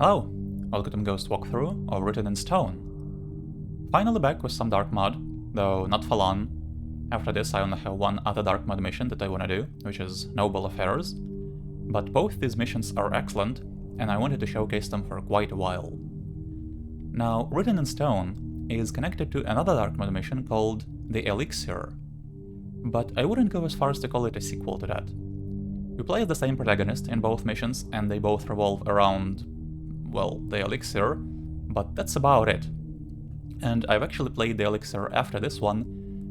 Hello! Welcome to Ghost Walkthrough of Written in Stone. Finally back with some dark mod, though not for long. After this I only have one other dark mod mission that I wanna do, which is Noble Affairs. But both these missions are excellent, and I wanted to showcase them for quite a while. Now, Written in Stone is connected to another dark mod mission called the Elixir, but I wouldn't go as far as to call it a sequel to that. You play as the same protagonist in both missions, and they both revolve around, well, the elixir, but that's about it. And I've actually played the elixir after this one,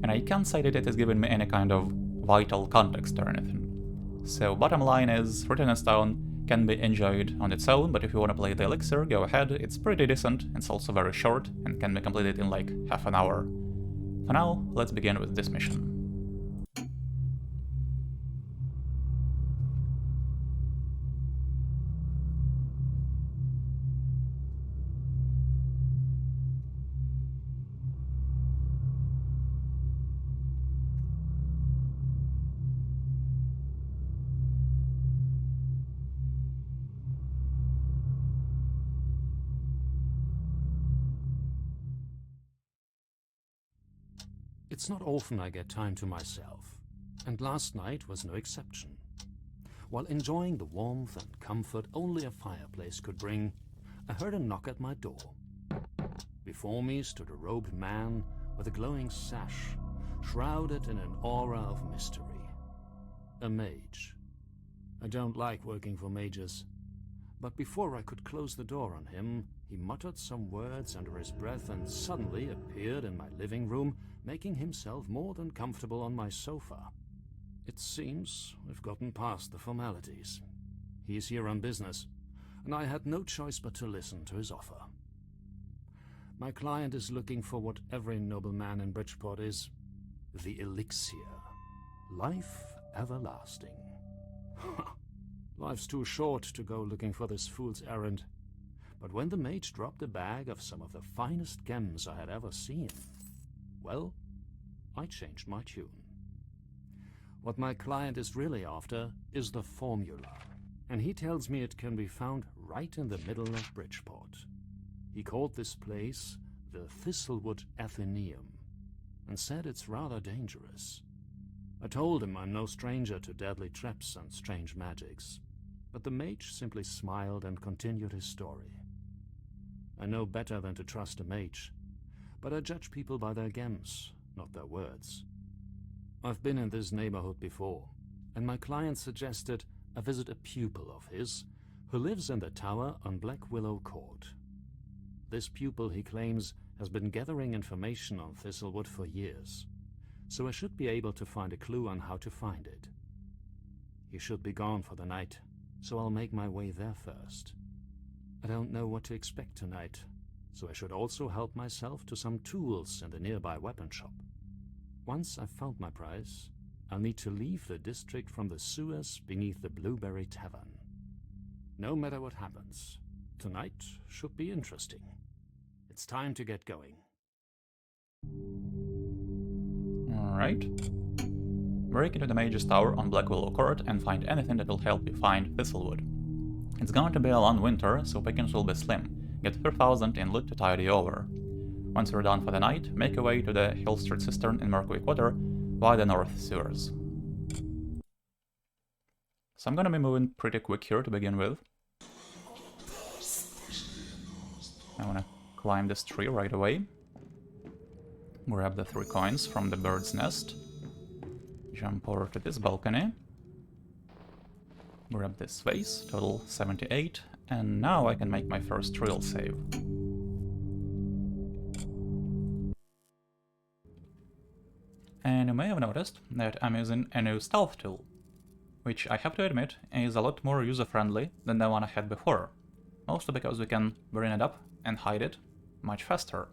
and I can't say that it has given me any kind of vital context or anything. So bottom line is, Written in Stone can be enjoyed on its own, but if you want to play the elixir, go ahead, it's pretty decent, it's also very short, and can be completed in like half an hour. For now, let's begin with this mission. It's not often I get time to myself, and last night was no exception. While enjoying the warmth and comfort only a fireplace could bring, I heard a knock at my door. Before me stood a robed man with a glowing sash, shrouded in an aura of mystery. A mage. I don't like working for mages, but before I could close the door on him, he muttered some words under his breath and suddenly appeared in my living room, making himself more than comfortable on my sofa. It seems we've gotten past the formalities. He's here on business, and I had no choice but to listen to his offer. My client is looking for what every nobleman in Bridgeport is: the elixir. Life everlasting. Life's too short to go looking for this fool's errand. But when the mage dropped a bag of some of the finest gems I had ever seen, well, I changed my tune. What my client is really after is the formula, and he tells me it can be found right in the middle of Bridgeport. He called this place the Thistlewood Athenaeum, and said it's rather dangerous. I told him I'm no stranger to deadly traps and strange magics, but the mage simply smiled and continued his story. I know better than to trust a mage, but I judge people by their gems, not their words. I've been in this neighborhood before, and my client suggested I visit a pupil of his who lives in the tower on Black Willow Court. This pupil, he claims, has been gathering information on Thistlewood for years, so I should be able to find a clue on how to find it. He should be gone for the night, so I'll make my way there first. I don't know what to expect tonight, so I should also help myself to some tools in the nearby weapon shop. Once I've found my prize, I'll need to leave the district from the sewers beneath the Blueberry Tavern. No matter what happens, tonight should be interesting. It's time to get going. Alright. Break into the Mage's Tower on Black Willow Court and find anything that will help you find Thistlewood. It's going to be a long winter, so pickings will be slim. Get 3,000 in loot to tide you over. Once you're done for the night, make your way to the Hill Street Cistern in Mercury Quarter via the North Sewers. So I'm gonna be moving pretty quick here to begin with. I wanna climb this tree right away. Grab the 3 coins from the bird's nest. Jump over to this balcony. Grab this vase, total 78, and now I can make my first real save. And you may have noticed that I'm using a new stealth tool, which I have to admit is a lot more user-friendly than the one I had before, mostly because we can bring it up and hide it much faster.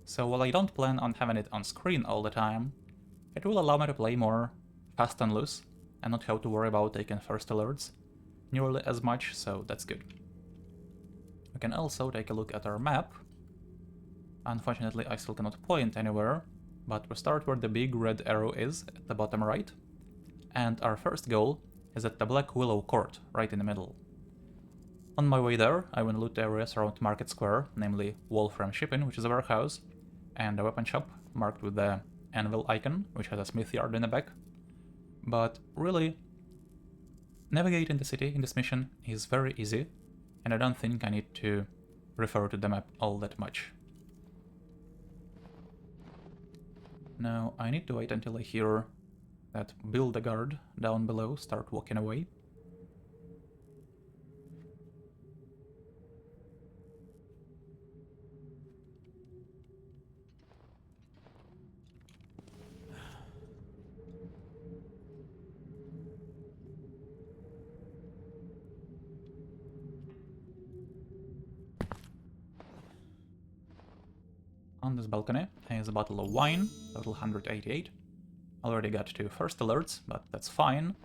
So while I don't plan on having it on screen all the time, it will allow me to play more fast and loose, and not have to worry about taking first alerts nearly as much, so that's good. We can also take a look at our map. Unfortunately, I still cannot point anywhere, but we start where the big red arrow is at the bottom right, and our first goal is at the Black Willow Court, right in the middle. On my way there, I will loot areas around Market Square, namely Wolfram Shipping, which is a warehouse, and a weapon shop marked with the anvil icon, which has a smith yard in the back. But really, navigating the city in this mission is very easy, and I don't think I need to refer to the map all that much. Now, I need to wait until I hear that build a guard down below start walking away. On this balcony is a bottle of wine, total 188. Already got 2 first alerts, but that's fine.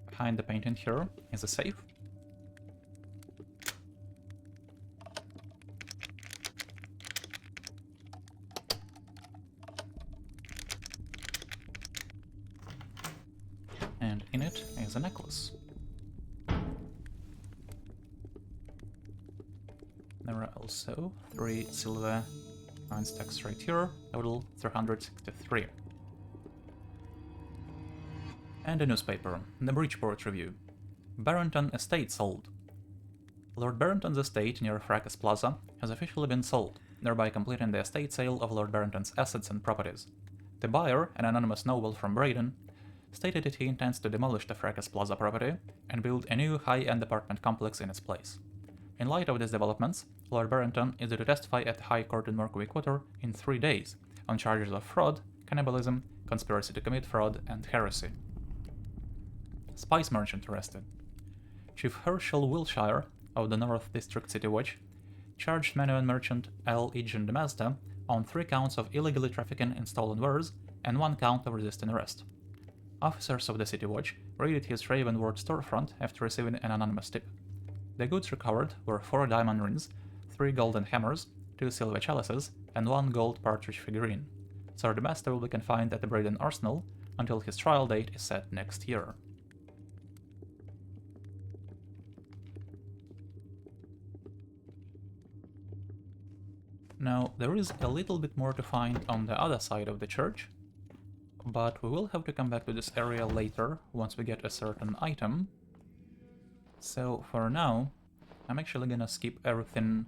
Behind the painting here is a safe. And in it is a necklace. There are also 3 silver coin stacks right here, total 363. And a newspaper, the Bridgeport Review. Barrington Estate sold. Lord Barrington's estate near Fracas Plaza has officially been sold, thereby completing the estate sale of Lord Barrington's assets and properties. The buyer, an anonymous noble from Braden, stated that he intends to demolish the Fracas Plaza property and build a new high-end apartment complex in its place. In light of these developments, Lord Barrington is due to testify at the High Court in Mercury Quarter in 3 days on charges of fraud, cannibalism, conspiracy to commit fraud, and heresy. Spice merchant arrested. Chief Herschel Wilshire of the North District City Watch charged Manuan merchant L. Egan de Mazda on 3 counts of illegally trafficking in stolen wares and 1 count of resisting arrest. Officers of the City Watch raided his Ravenwood storefront after receiving an anonymous tip. The goods recovered were 4 diamond rings, 3 golden hammers, 2 silver chalices, and 1 gold partridge figurine. Sir de Mazda will be confined at the Braden Arsenal until his trial date is set next year. Now, there is a little bit more to find on the other side of the church, but we will have to come back to this area later once we get a certain item. So for now, I'm actually gonna skip everything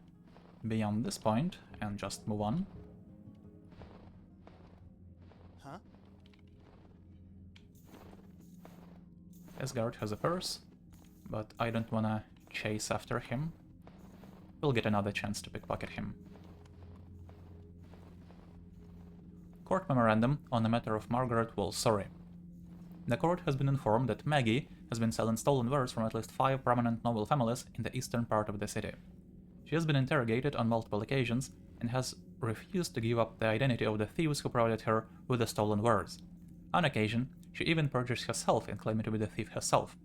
beyond this point and just move on. Huh? Asgard has a purse, but I don't wanna chase after him. We'll get another chance to pickpocket him. Court memorandum on the matter of Margaret Woolsworth. The court has been informed that Maggie has been selling stolen wares from at least 5 prominent noble families in the eastern part of the city. She has been interrogated on multiple occasions and has refused to give up the identity of the thieves who provided her with the stolen wares. On occasion, she even perjured herself in claiming to be the thief herself.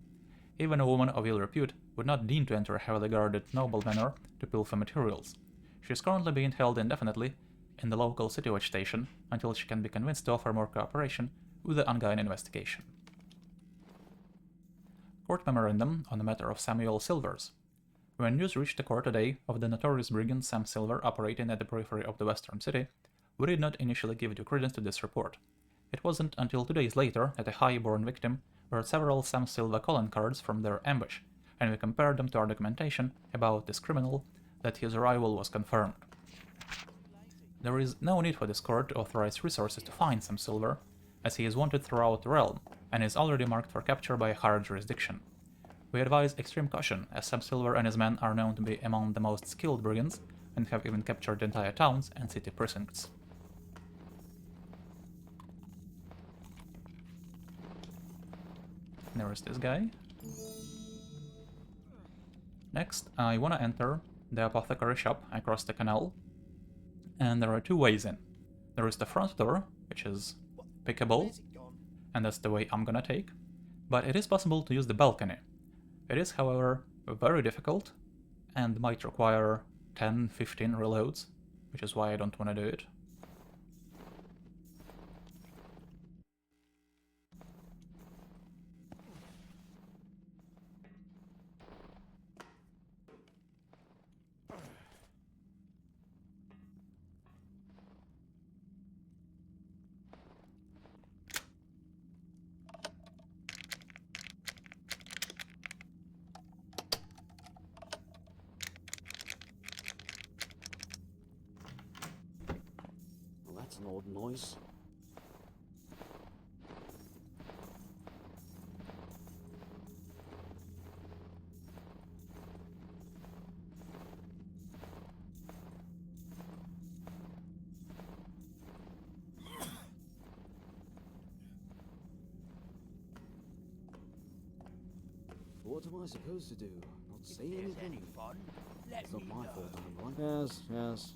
Even a woman of ill repute would not deign to enter a heavily guarded noble manor to pilfer materials. She is currently being held indefinitely in the local City Watch station until she can be convinced to offer more cooperation with the ongoing investigation. Court memorandum on the matter of Samuel Silvers. When news reached the court today of the notorious brigand Sam Silver operating at the periphery of the western city, we did not initially give due credence to this report. It wasn't until 2 days later that a high-born victim brought several Sam Silver calling cards from their ambush, and we compared them to our documentation about this criminal that his arrival was confirmed. There is no need for this court to authorize resources to find Sam Silver, as he is wanted throughout the realm and is already marked for capture by a higher jurisdiction. We advise extreme caution, as Sam Silver and his men are known to be among the most skilled brigands and have even captured entire towns and city precincts. There is this guy. Next, I wanna enter the apothecary shop across the canal, and there are 2 ways in. There is the front door, which is pickable, and that's the way I'm gonna take. But it is possible to use the balcony. It is, however, very difficult and might require 10-15 reloads, which is why I don't want to do it. Well, that's an odd noise. What am I supposed to do? Not say If there's anything? any fun, let It's not me my know. fault I'm right. Yes, yes.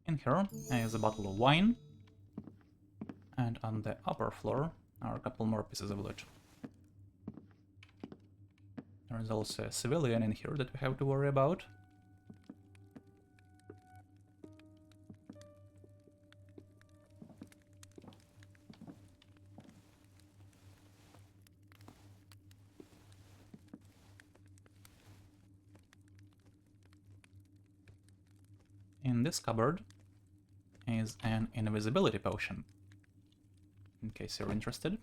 In here is a bottle of wine, and on the upper floor are a couple more pieces of loot. There is also a civilian in here that we have to worry about. In this cupboard is an invisibility potion, in case you're interested.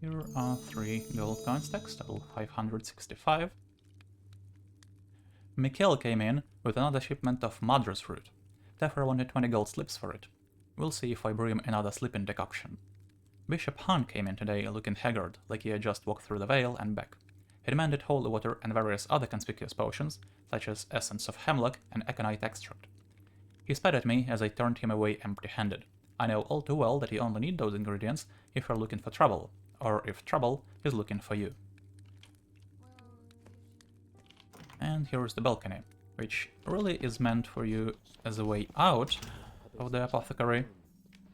Here are 3 gold coin stacks, total 565. Mikhail came in with another shipment of madras fruit. Teffer wanted 20 gold slips for it. We'll see if I brew him another sleeping decoction. Bishop Han came in today looking haggard, like he had just walked through the Vale and back. He demanded holy water and various other conspicuous potions, such as essence of hemlock and aconite extract. He spat at me as I turned him away empty-handed. I know all too well that you only need those ingredients if you're looking for trouble, or if trouble is looking for you. And here's the balcony, which really is meant for you as a way out of the apothecary.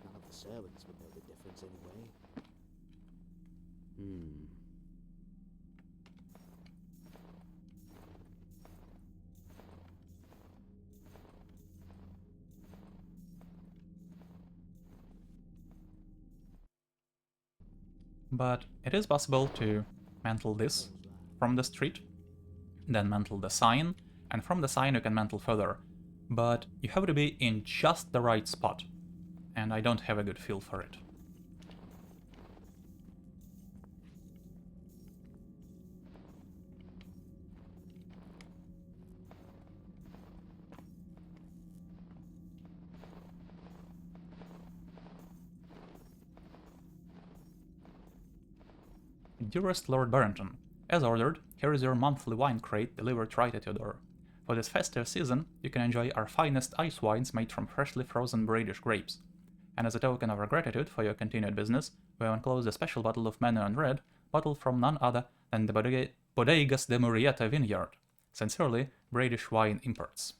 None of the servants would know the difference anyway. But it is possible to mantle this from the street, then mantle the sign, and from the sign you can mantle further. But you have to be in just the right spot, and I don't have a good feel for it. Dearest Lord Barrington, as ordered, here is your monthly wine crate delivered right at your door. For this festive season, you can enjoy our finest ice wines made from freshly frozen British grapes. And as a token of our gratitude for your continued business, we have enclosed a special bottle of Manor and Red, bottled from none other than the Bodegas de Murrieta vineyard. Sincerely, British Wine Imports.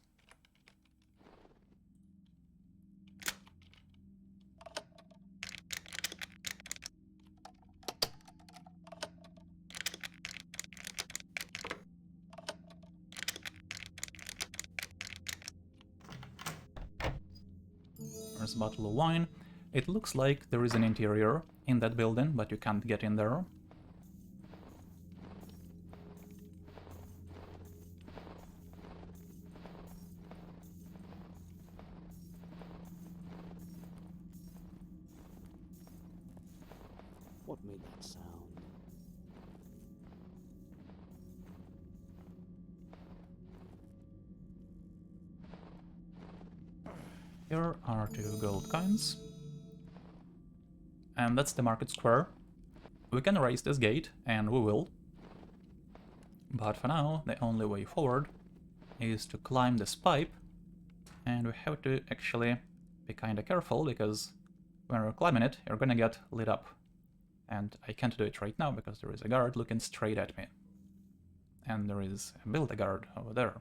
There's a bottle of wine. It looks like there is an interior in that building, but you can't get in there. What made that sound? Here are 2 gold coins. And that's the market square. We can raise this gate, and we will. But for now, the only way forward is to climb this pipe, and we have to actually be kinda careful, because when you're climbing it, you're gonna get lit up. And I can't do it right now because there is a guard looking straight at me. And there is a build-a-guard over there.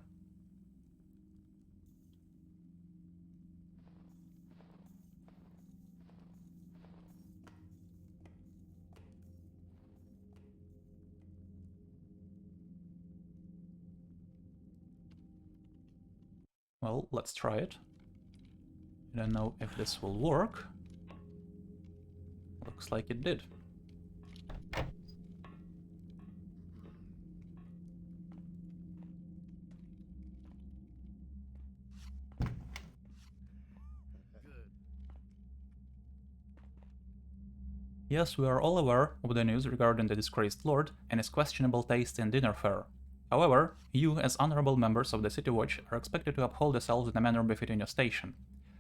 Well, let's try it. I don't know if this will work. Looks like it did. Yes, we are all aware of the news regarding the disgraced lord and his questionable taste in dinner fare. However, you, as honorable members of the City Watch, are expected to uphold yourselves in a manner befitting your station.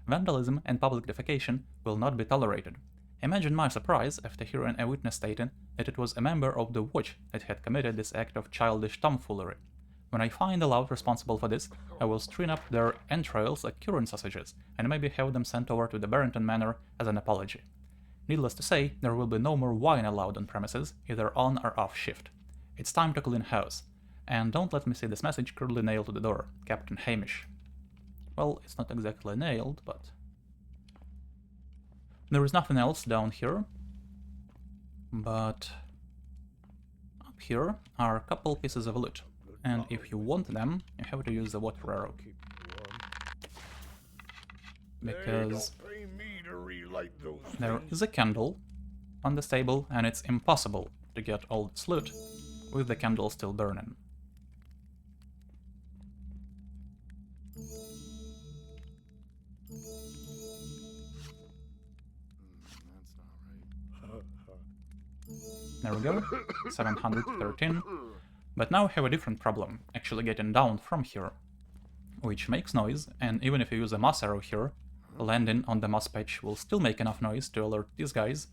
Vandalism and public defecation will not be tolerated. Imagine my surprise after hearing a witness stating that it was a member of the Watch that had committed this act of childish tomfoolery. When I find the lout responsible for this, I will string up their entrails like currant sausages and maybe have them sent over to the Barrington Manor as an apology. Needless to say, there will be no more wine allowed on premises, either on or off shift. It's time to clean house. And don't let me see this message crudely nailed to the door, Captain Hamish. Well, it's not exactly nailed, but... There is nothing else down here. But... up here are a couple pieces of loot. And if you want them, you have to use the water arrow. Because there is a candle on this table, and it's impossible to get all this loot with the candle still burning. There we go, 713. But now we have a different problem, actually getting down from here, which makes noise, and even if you use a moss arrow here, landing on the moss patch will still make enough noise to alert these guys,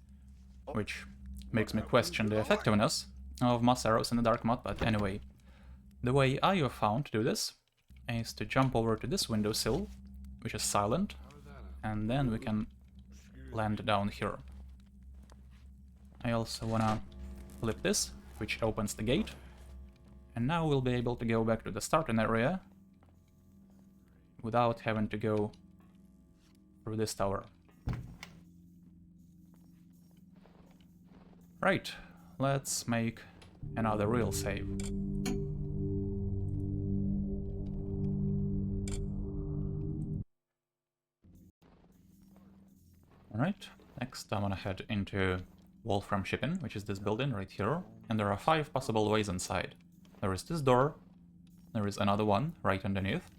which makes me question the effectiveness of moss arrows in the dark mode. But anyway, the way I have found to do this is to jump over to this windowsill, which is silent, and then we can land down here. I also wanna flip this, which opens the gate, and now we'll be able to go back to the starting area without having to go through this tower. Right, let's make another real save. Alright, next I'm gonna head into Wolfram Shipping, which is this building right here, and there are 5 possible ways inside. There is this door, there is another one right underneath,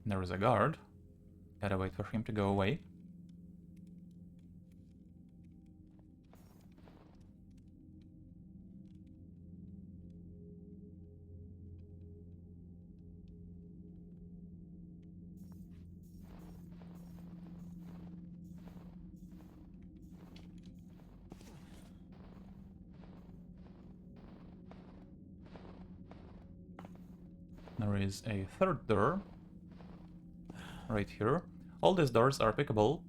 there is a guard, gotta wait for him to go away. There is a third door right here. All these doors are pickable,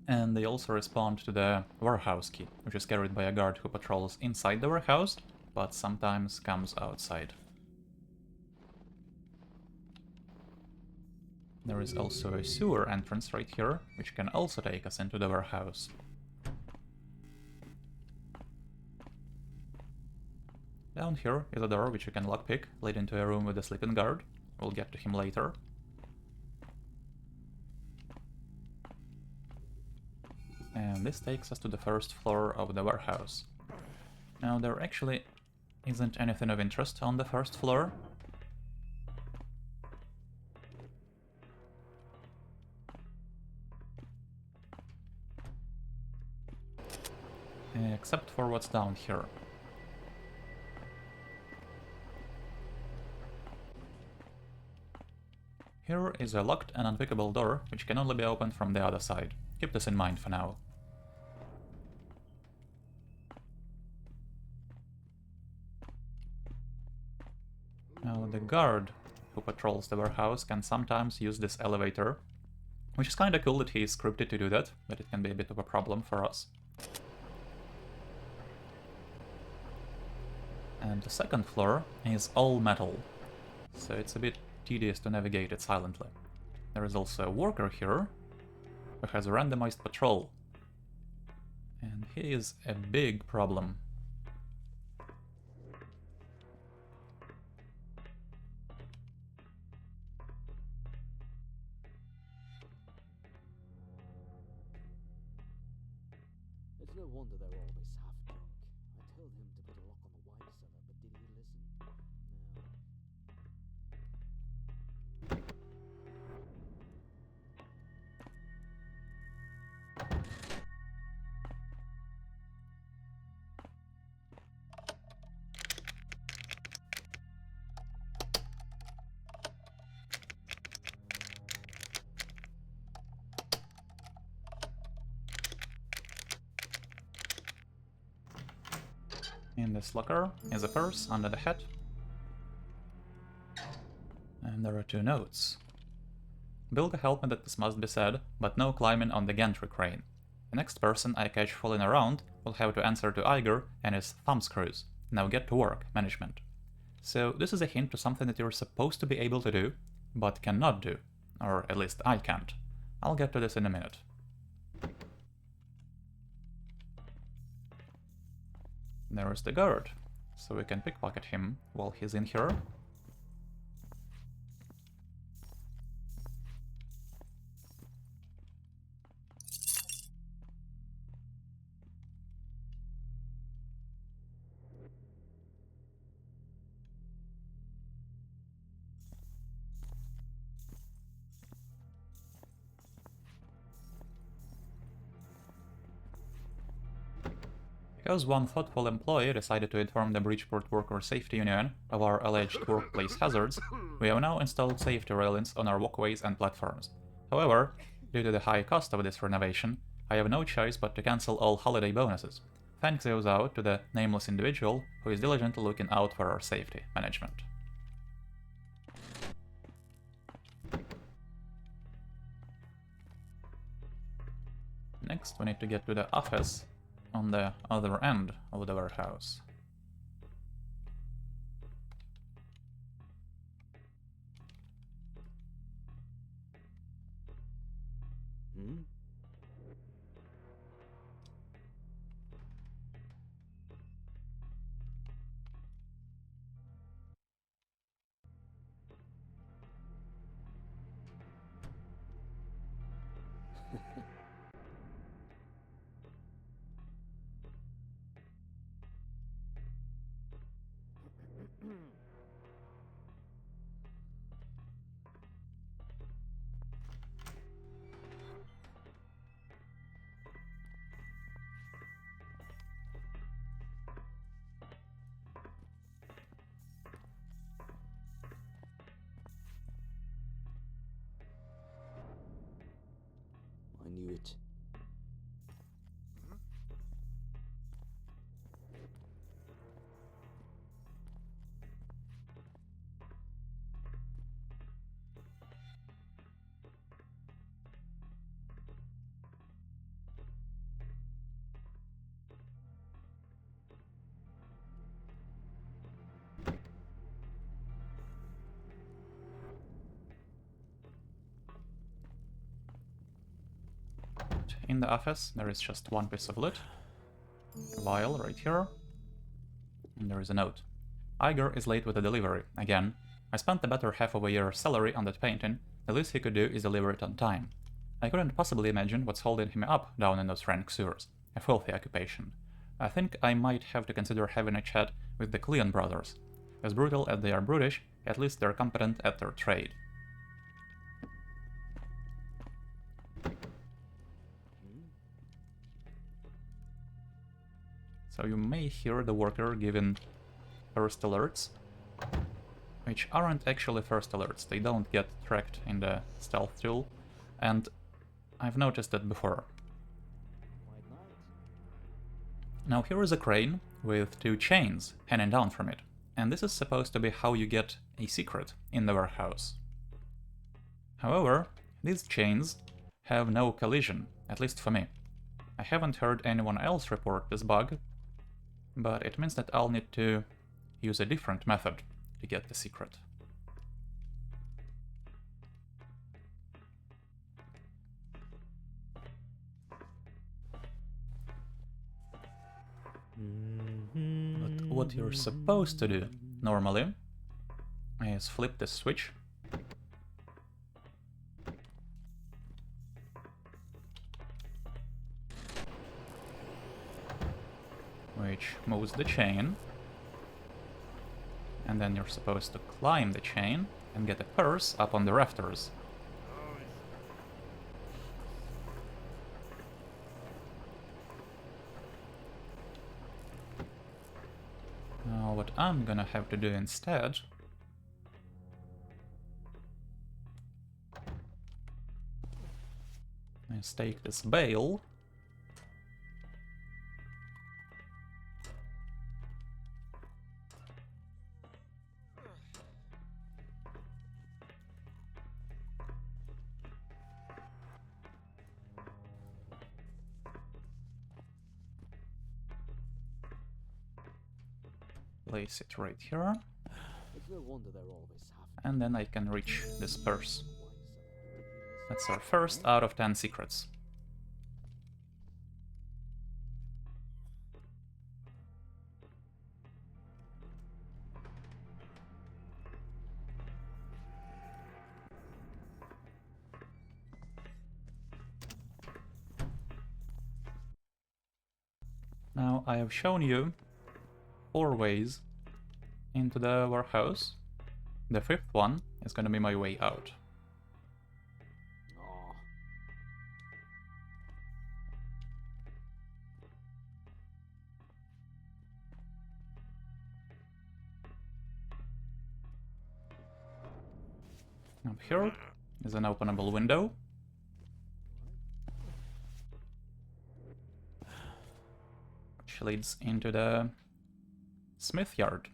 and they also respond to the warehouse key, which is carried by a guard who patrols inside the warehouse, but sometimes comes outside. There is also a sewer entrance right here, which can also take us into the warehouse. Down here is a door which you can lockpick, leading to a room with a sleeping guard. We'll get to him later. And this takes us to the first floor of the warehouse. Now, there actually isn't anything of interest on the first floor. Except for what's down here. Here is a locked and unpickable door, which can only be opened from the other side. Keep this in mind for now. Now the guard who patrols the warehouse can sometimes use this elevator, which is kinda cool that he is scripted to do that, but it can be a bit of a problem for us. And the second floor is all metal, so it's a bit tedious to navigate it silently. There is also a worker here, who has a randomized patrol, and he is a big problem. It's no wonder they're always half drunk. I told him to put a lock on the wine cellar, but did he listen? No. In this locker is a purse under the hat. And there are 2 notes. Bilga helped me that this must be said, but no climbing on the gantry crane. The next person I catch fooling around will have to answer to Iger and his thumbscrews. Now get to work, management. So this is a hint to something that you're supposed to be able to do, but cannot do. Or at least I can't. I'll get to this in a minute. There is the guard, so we can pickpocket him while he's in here. Because one thoughtful employee decided to inform the Bridgeport Worker Safety Union of our alleged workplace hazards, we have now installed safety railings on our walkways and platforms. However, due to the high cost of this renovation, I have no choice but to cancel all holiday bonuses. Thanks goes out to the nameless individual who is diligently looking out for our safety management. Next, we need to get to the office on the other end of the warehouse. Hmm? I knew it. In the office, there is just one piece of loot. A vial right here. And there is a note. Iger is late with the delivery, again. I spent the better half of a year's salary on that painting. The least he could do is deliver it on time. I couldn't possibly imagine what's holding him up down in those rank sewers. A filthy occupation. I think I might have to consider having a chat with the Cleon brothers. As brutal as they are brutish, at least they're competent at their trade. So you may hear the worker giving first alerts, which aren't actually first alerts. They don't get tracked in the stealth tool, and I've noticed that before. Quite nice. Now here is a crane with 2 chains hanging down from it. and this is supposed to be how you get a secret in the warehouse. However, these chains have no collision, at least for me. I haven't heard anyone else report this bug, but it means that I'll need to use a different method to get the secret. But what you're supposed to do, normally, is flip this switch. Which moves the chain. And then you're supposed to climb the chain and get a purse up on the rafters. Now what I'm gonna have to do instead is take this bale place it right here, It's no wonder they're all this half and then I can reach this purse. wine cellar. That's our first out of 10 secrets. Now I have shown you 4 ways into the warehouse. The 5th one is gonna be my way out. Aw. Up here is an openable window. Which leads into the smith yard.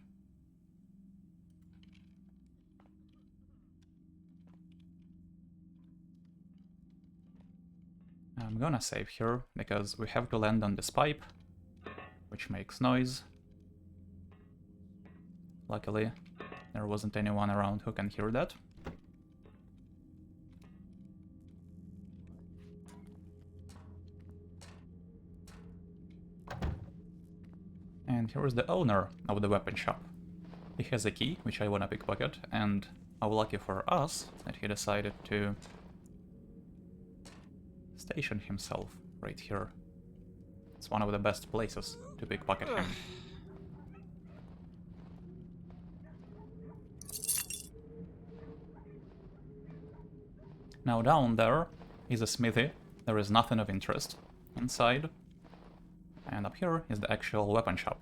I'm gonna save here because we have to land on this pipe, which makes noise. Luckily, there wasn't anyone around who can hear that. And here is the owner of the weapon shop. He has a key, which I wanna pickpocket, and how lucky for us that he decided to station himself right here. It's one of the best places to pickpocket him. Now down there is a smithy. There is nothing of interest inside. And up here is the actual weapon shop.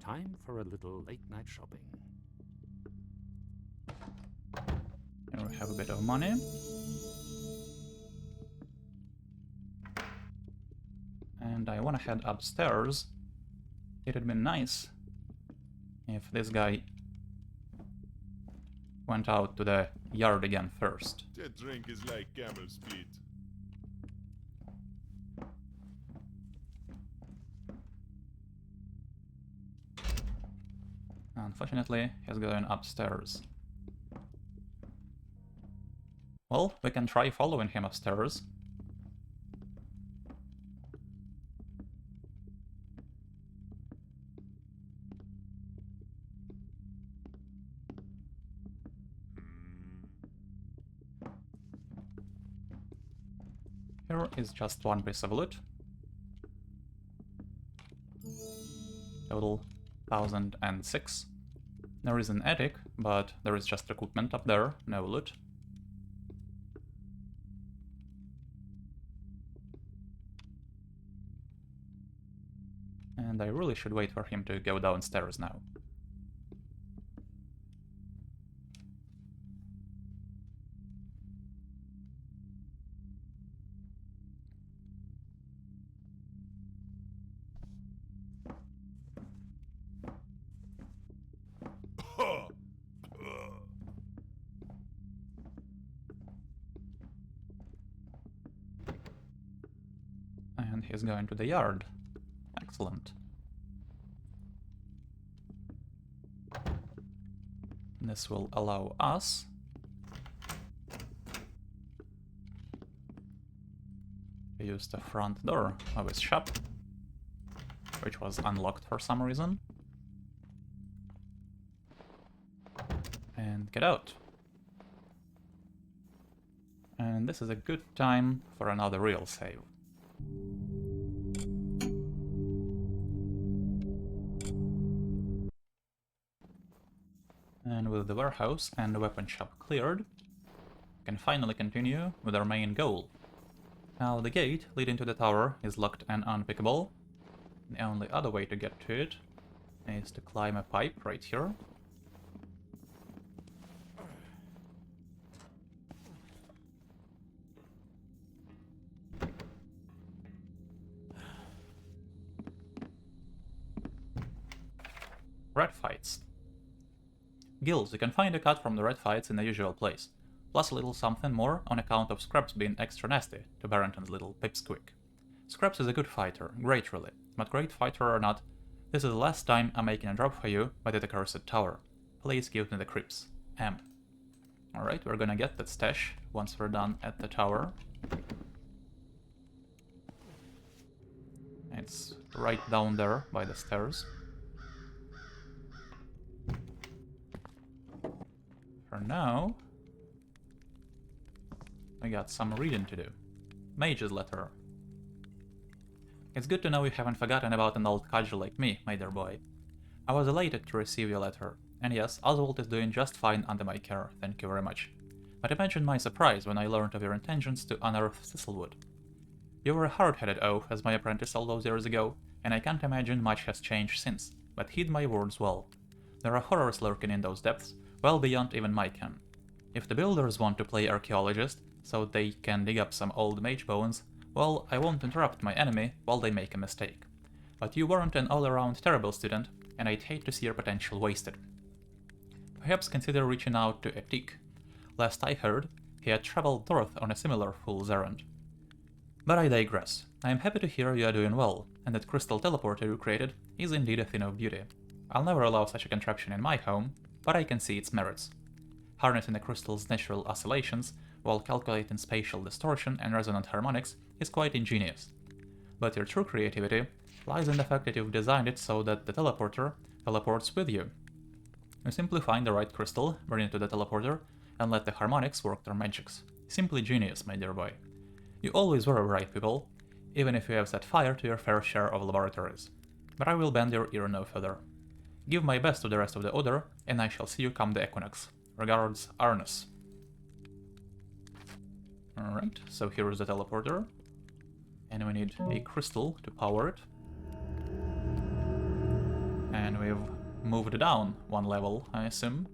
Time for a little late-night shopping. Here we have a bit of money. And I wanna head upstairs. It'd been nice if this guy went out to the yard again first. That drink is like camel spit. Unfortunately, he's going upstairs. Well, we can try following him upstairs. Here is just one piece of loot. Total 1006. There is an attic, but there is just equipment up there, no loot. And I really should wait for him to go downstairs now. And he's going to the yard. Excellent. This will allow us to use the front door of his shop, which was unlocked for some reason, and get out. And this is a good time for another real save. And with the warehouse and the weapon shop cleared, we can finally continue with our main goal. Now the gate leading to the tower is locked and unpickable. The only other way to get to it is to climb a pipe right here. Red fights. Guilds, you can find a cut from the red fights in the usual place, plus a little something more on account of Scraps being extra nasty to Barrington's little pipsqueak. Scraps is a good fighter, great really, but great fighter or not, this is the last time I'm making a drop for you by the accursed tower. Please give me the creeps. M. Alright, we're gonna get that stash once we're done at the tower. It's right down there by the stairs. For now, we got some reading to do. Mage's letter. It's good to know you haven't forgotten about an old cudgel like me, my dear boy. I was elated to receive your letter, and yes, Oswald is doing just fine under my care, thank you very much. But imagine my surprise when I learned of your intentions to unearth Thistlewood. You were a hard-headed oaf as my apprentice all those years ago, and I can't imagine much has changed since, but heed my words well. There are horrors lurking in those depths, well beyond even my ken. If the builders want to play archaeologist, so they can dig up some old mage bones, well, I won't interrupt my enemy while they make a mistake. But you weren't an all-around terrible student, and I'd hate to see your potential wasted. Perhaps consider reaching out to Etching. Last I heard, he had traveled north on a similar fool's errand. But I digress. I am happy to hear you are doing well, and that crystal teleporter you created is indeed a thing of beauty. I'll never allow such a contraption in my home, but I can see its merits. Harnessing the crystal's natural oscillations while calculating spatial distortion and resonant harmonics is quite ingenious. But your true creativity lies in the fact that you've designed it so that the teleporter teleports with you. You simply find the right crystal, bring it to the teleporter, and let the harmonics work their magics. Simply genius, my dear boy. You always were right, people, even if you have set fire to your fair share of laboratories. But I will bend your ear no further. Give my best to the rest of the order, and I shall see you come the equinox. Regards, Arnus. Alright, so here is the teleporter. And we need a crystal to power it. And we've moved down one level, I assume.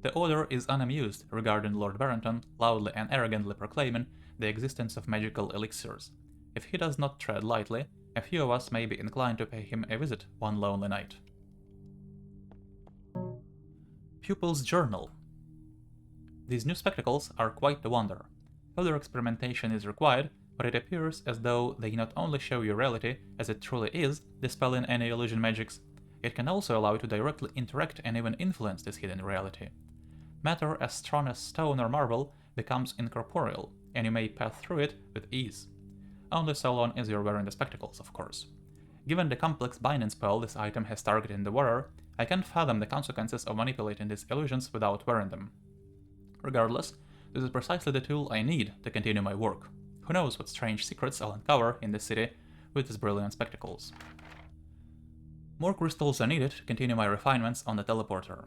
The Order is unamused regarding Lord Barrington loudly and arrogantly proclaiming the existence of magical elixirs. If he does not tread lightly, a few of us may be inclined to pay him a visit one lonely night. Pupil's Journal. These new spectacles are quite the wonder. Further experimentation is required, but it appears as though they not only show you reality as it truly is, dispelling any illusion magics, it can also allow you to directly interact and even influence this hidden reality. Matter as strong as stone or marble becomes incorporeal, and you may pass through it with ease. Only so long as you're wearing the spectacles, of course. Given the complex binding spell this item has targeted in the wearer, I can't fathom the consequences of manipulating these illusions without wearing them. Regardless, this is precisely the tool I need to continue my work. Who knows what strange secrets I'll uncover in this city with these brilliant spectacles. More crystals are needed to continue my refinements on the teleporter.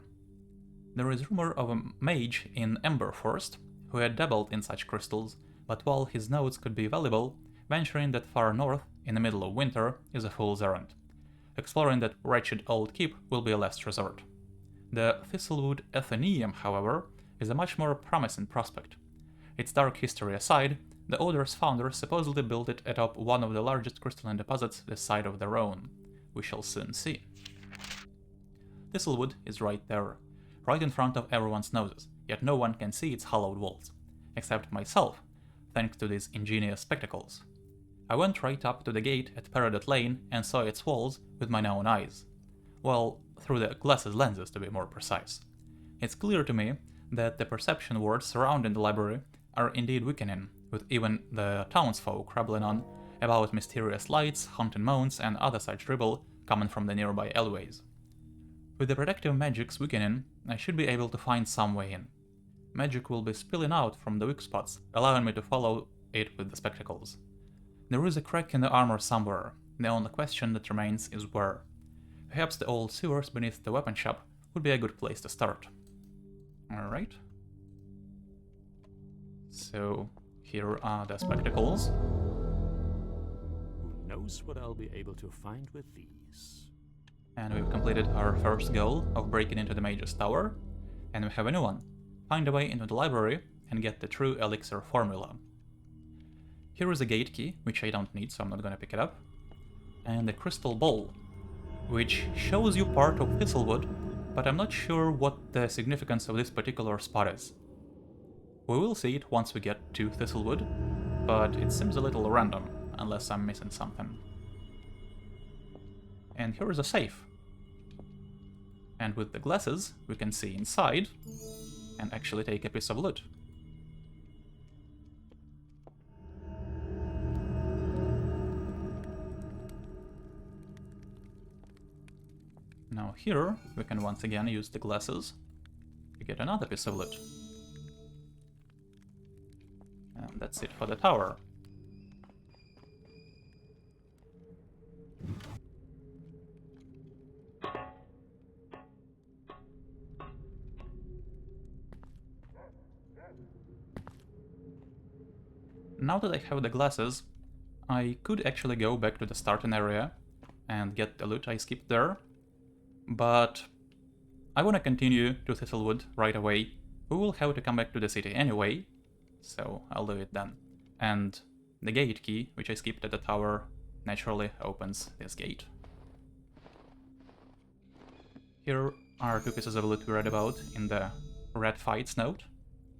There is rumor of a mage in Emberforest who had dabbled in such crystals, but while his notes could be valuable, venturing that far north in the middle of winter is a fool's errand. Exploring that wretched old keep will be a last resort. The Thistlewood Athenaeum, however, is a much more promising prospect. Its dark history aside, the Order's founders supposedly built it atop one of the largest crystalline deposits this side of their own. We shall soon see. Thistlewood is right there, right in front of everyone's noses, yet no one can see its hollowed walls, except myself, thanks to these ingenious spectacles. I went right up to the gate at Peridot Lane and saw its walls with my own eyes. Well, through the glasses lenses to be more precise. It's clear to me that the perception wards surrounding the library are indeed weakening, with even the townsfolk rabbling on about mysterious lights, haunted moans, and other such dribble coming from the nearby alleyways. With the protective magics weakening, I should be able to find some way in. Magic will be spilling out from the weak spots, allowing me to follow it with the spectacles. There is a crack in the armor somewhere, the only question that remains is where. Perhaps the old sewers beneath the weapon shop would be a good place to start. Alright. So, here are the spectacles. Who knows what I'll be able to find with these? And we've completed our first goal of breaking into the Mage's Tower. And we have a new one. Find a way into the library and get the true elixir formula. Here is a gate key, which I don't need, so I'm not gonna pick it up. And a crystal ball, which shows you part of Thistlewood, but I'm not sure what the significance of this particular spot is. We will see it once we get to Thistlewood, but it seems a little random, unless I'm missing something. And here is a safe. And with the glasses, we can see inside and actually take a piece of loot. Now here, we can once again use the glasses to get another piece of loot. And that's it for the tower. Now that I have the glasses, I could actually go back to the starting area and get the loot I skipped there, but I want to continue to Thistlewood right away. We will have to come back to the city anyway, so I'll do it then. And the gate key, which I skipped at the tower, naturally opens this gate. Here are two pieces of loot we read about in the Red Fights note,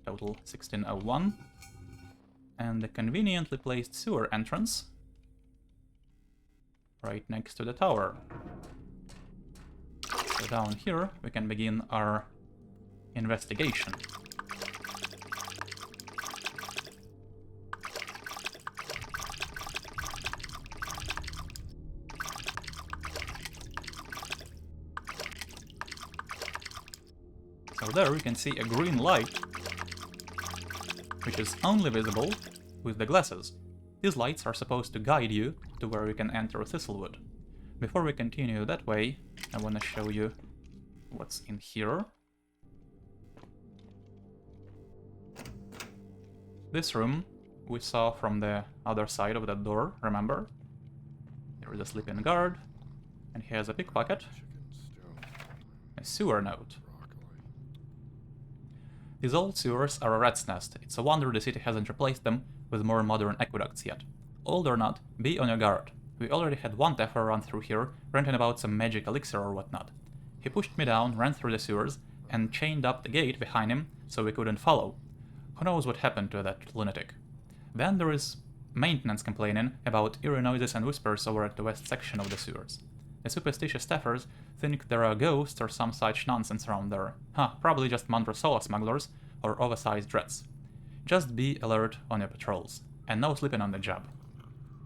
total 1601. And the conveniently placed sewer entrance right next to the tower. So down here we can begin our investigation. So there we can see a green light, which is only visible with the glasses. These lights are supposed to guide you to where you can enter Thistlewood. Before we continue that way, I want to show you what's in here. This room we saw from the other side of that door, remember? There is a sleeping guard, and he has a pickpocket, a sewer note. These old sewers are a rat's nest. It's a wonder the city hasn't replaced them with more modern aqueducts yet. Old or not, be on your guard. We already had one Teffer run through here, ranting about some magic elixir or whatnot. He pushed me down, ran through the sewers, and chained up the gate behind him so we couldn't follow. Who knows what happened to that lunatic? Then there is maintenance complaining about eerie noises and whispers over at the west section of the sewers. The superstitious staffers think there are ghosts or some such nonsense around there. Probably just Mandrasola smugglers or oversized rats. Just be alert on your patrols, and no sleeping on the job.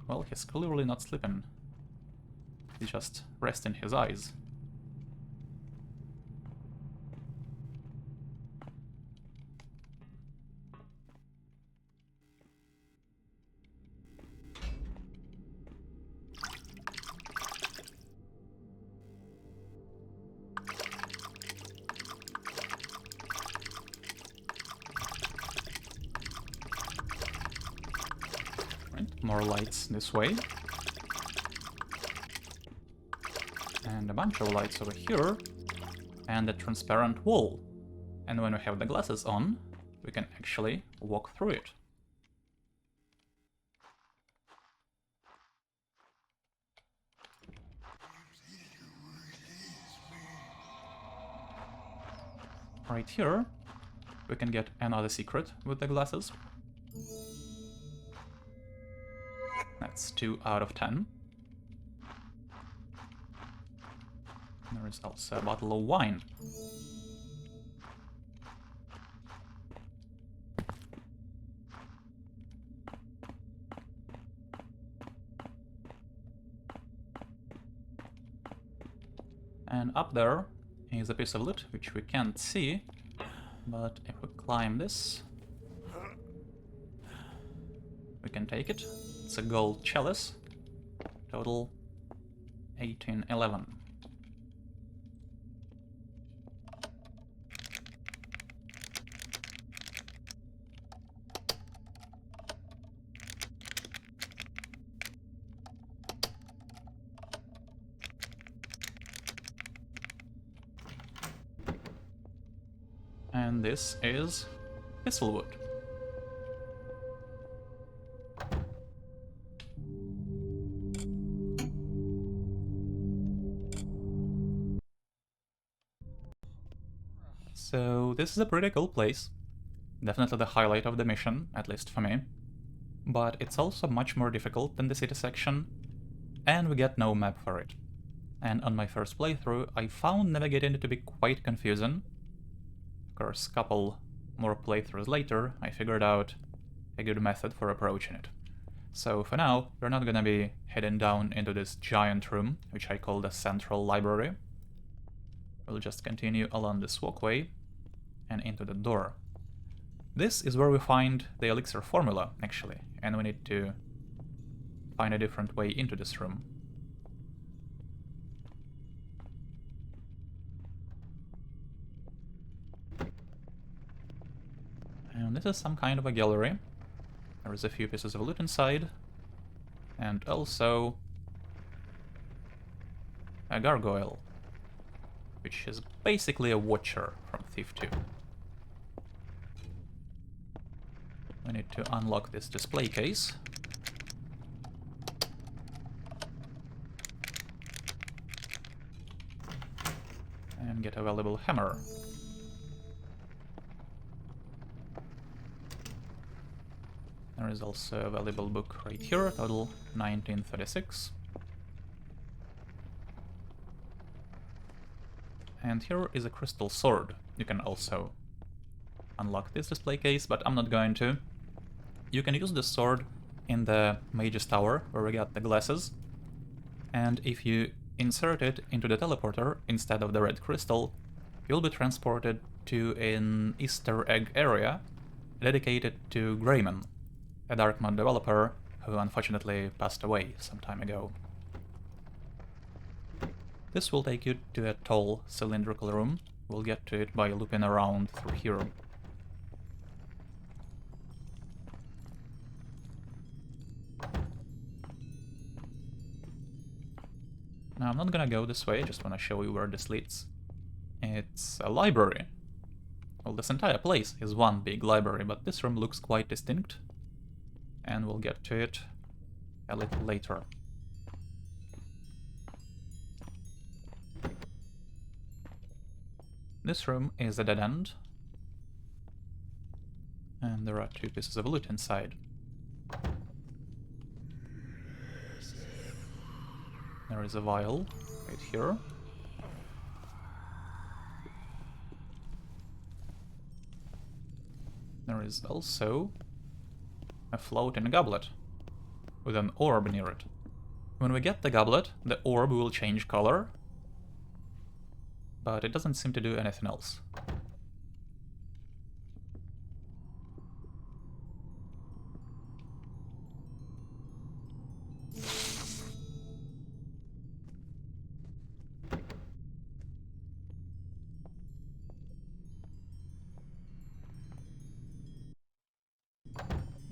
Well, he's clearly not sleeping. He's just resting his eyes. more lights this way. And a bunch of lights over here. And a transparent wall. And when we have the glasses on, we can actually walk through it. Right here, we can get another secret with the glasses. That's 2 out of 10. There is also a bottle of wine. And up there is a piece of loot which we can't see, but if we climb this, we can take it. It's a gold chalice, total 1811. And this is Thistlewood. So this is a pretty cool place. Definitely the highlight of the mission, at least for me. But it's also much more difficult than the city section, and we get no map for it. And on my first playthrough, I found navigating it to be quite confusing. Of course, a couple more playthroughs later, I figured out a good method for approaching it. So for now, we're not gonna be heading down into this giant room, which I call the Central Library. We'll just continue along this walkway and into the door. This is where we find the elixir formula, actually, and we need to find a different way into this room. And this is some kind of a gallery. There is a few pieces of loot inside, and also a gargoyle, which is basically a watcher from Thief 2. We need to unlock this display case. And get a valuable hammer. There is also a valuable book right here, total 1936. And here is a crystal sword. You can also unlock this display case, but I'm not going to. You can use this sword in the Mage's Tower, where we got the glasses. And if you insert it into the teleporter instead of the red crystal, you'll be transported to an Easter egg area dedicated to Greyman, a dark mod developer who unfortunately passed away some time ago. This will take you to a tall cylindrical room. We'll get to it by looping around through here. Now I'm not gonna go this way, I just wanna show you where this leads. It's a library. Well, this entire place is one big library, but this room looks quite distinct. And we'll get to it a little later. This room is a dead end. And there are 2 pieces of loot inside. There is a vial right here. There is also a floating goblet with an orb near it. When we get the goblet, the orb will change color, but it doesn't seem to do anything else.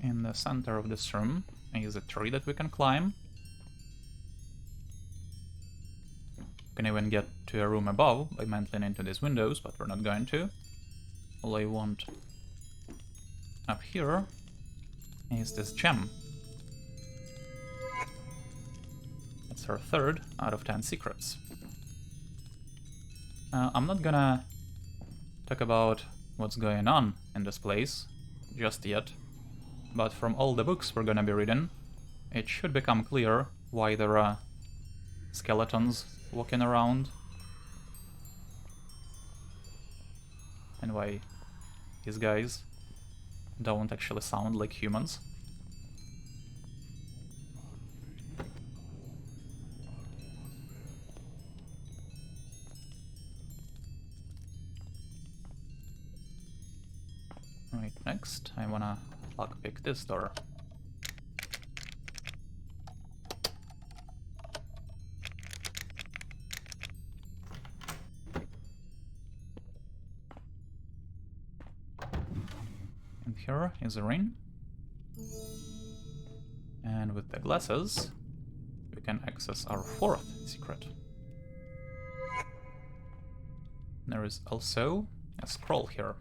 In the center of this room, is a tree that we can climb. We can even get to a room above by mantling into these windows, but we're not going to. All I want up here is this gem. It's our 3rd out of 10 secrets. I'm not gonna talk about what's going on in this place just yet, but from all the books we're gonna be reading, it should become clear why there are skeletons walking around and why these guys don't actually sound like humans. Right, next I wanna lockpick this door. And here is a ring. And with the glasses, we can access our 4th secret. There is also a scroll here.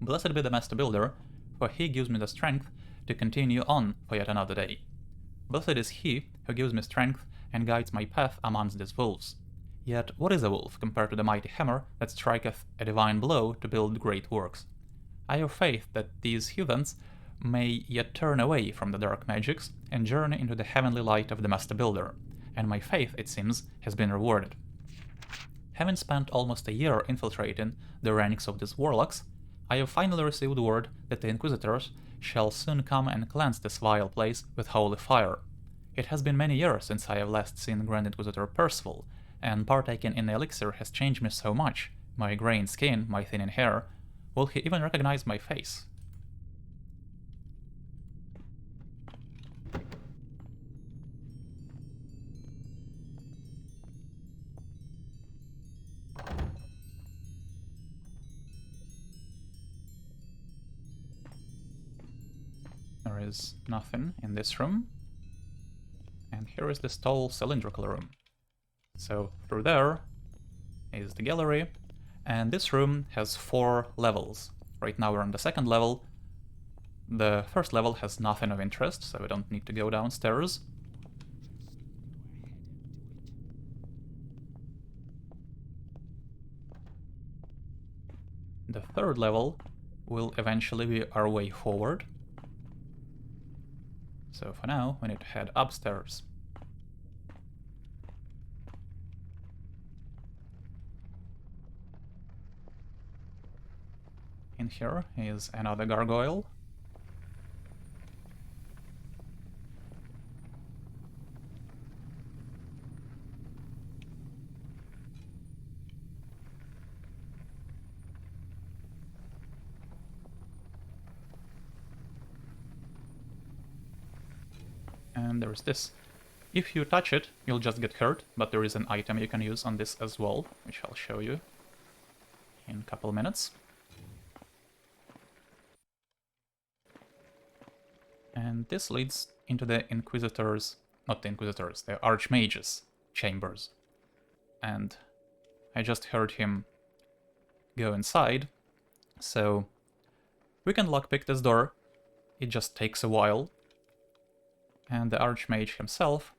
Blessed be the Master Builder, for he gives me the strength to continue on for yet another day. Blessed is he who gives me strength and guides my path amongst these wolves. Yet what is a wolf compared to the mighty hammer that striketh a divine blow to build great works? I have faith that these heathens may yet turn away from the dark magics and journey into the heavenly light of the Master Builder, and my faith, it seems, has been rewarded. Having spent almost a year infiltrating the ranks of these warlocks, I have finally received word that the Inquisitors shall soon come and cleanse this vile place with holy fire. It has been many years since I have last seen Grand Inquisitor Percival, and partaking in the elixir has changed me so much, my graying skin, my thinning hair. Will he even recognize my face? There is nothing in this room. And here is this tall cylindrical room. So through there is the gallery, and this room has 4 levels. Right now we're on the 2nd level. The 1st level has nothing of interest, so we don't need to go downstairs. The 3rd level will eventually be our way forward. So for now, we need to head upstairs. In here is another gargoyle. And there's this. If you touch it, you'll just get hurt, but there is an item you can use on this as well, which I'll show you in a couple minutes. And this leads into the Inquisitors, not the Inquisitors, the Archmages' chambers. And I just heard him go inside, so we can lockpick this door. It just takes a while. And the Archmage himself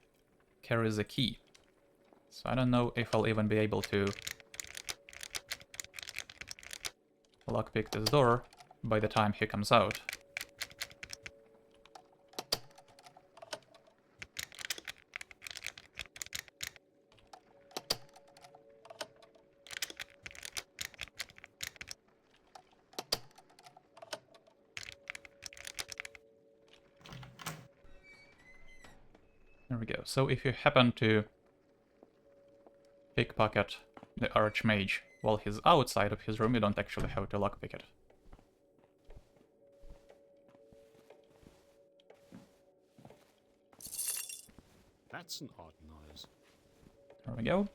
carries a key. So I don't know if I'll even be able to lockpick this door by the time he comes out. There we go. So if you happen to pickpocket the Archmage while he's outside of his room, you don't actually have to lockpick it. That's an odd noise. There we go.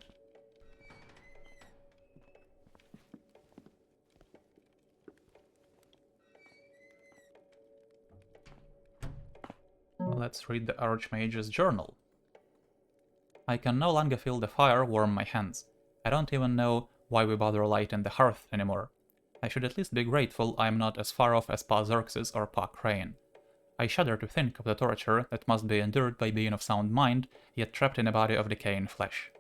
let's read the Archmage's journal. I can no longer feel the fire warm my hands. I don't even know why we bother lighting the hearth anymore. I should at least be grateful I am not as far off as Pa Xerxes or Pa Crane. I shudder to think of the torture that must be endured by being of sound mind, yet trapped in a body of decaying flesh.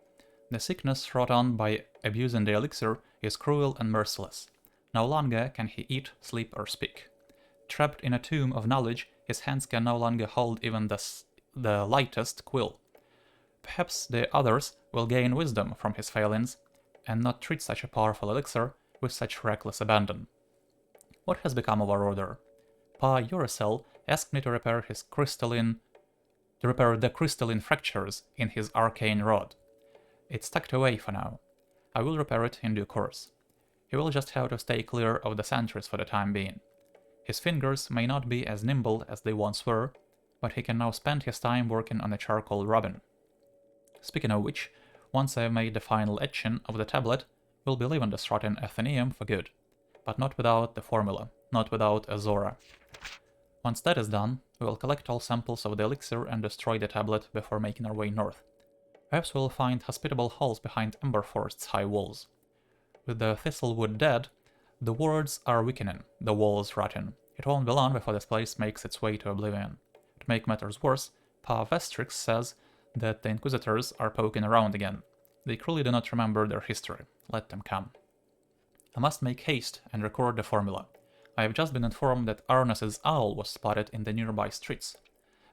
The sickness wrought on by abusing the elixir is cruel and merciless. No longer can he eat, sleep, or speak. Trapped in a tomb of knowledge, his hands can no longer hold even the lightest quill. Perhaps the others will gain wisdom from his failings, and not treat such a powerful elixir with such reckless abandon. What has become of our order? Pa Uracel asked me to repair the crystalline fractures in his arcane rod. It's tucked away for now. I will repair it in due course. He will just have to stay clear of the sentries for the time being. His fingers may not be as nimble as they once were, but he can now spend his time working on a charcoal robin. Speaking of which, once I have made the final etching of the tablet, we'll be leaving the rotten Athenaeum for good. But not without the formula, not without Azora. Once that is done, we will collect all samples of the elixir and destroy the tablet before making our way north. Perhaps we'll find hospitable halls behind Emberforest's high walls. With the Thistlewood dead, the wards are weakening, the walls rotting. It won't be long before this place makes its way to oblivion. To make matters worse, Pa Vestrix says that the Inquisitors are poking around again. They clearly do not remember their history. Let them come. I must make haste and record the formula. I have just been informed that Arnas's owl was spotted in the nearby streets.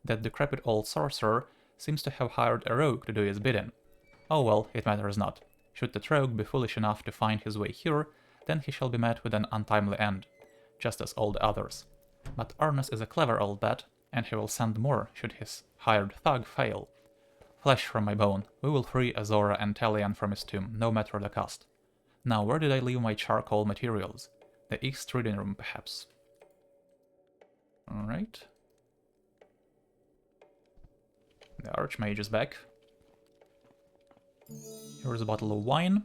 That decrepit old sorcerer seems to have hired a rogue to do his bidding. Oh well, it matters not. Should the rogue be foolish enough to find his way here, then he shall be met with an untimely end, just as all the others. But Arnas is a clever old bat, and he will send more should his hired thug fail. Flesh from my bone, we will free Azora and Talion from his tomb, no matter the cost. Now, where did I leave my charcoal materials? The East Reading Room, perhaps. Alright. The Archmage is back. Here's a bottle of wine.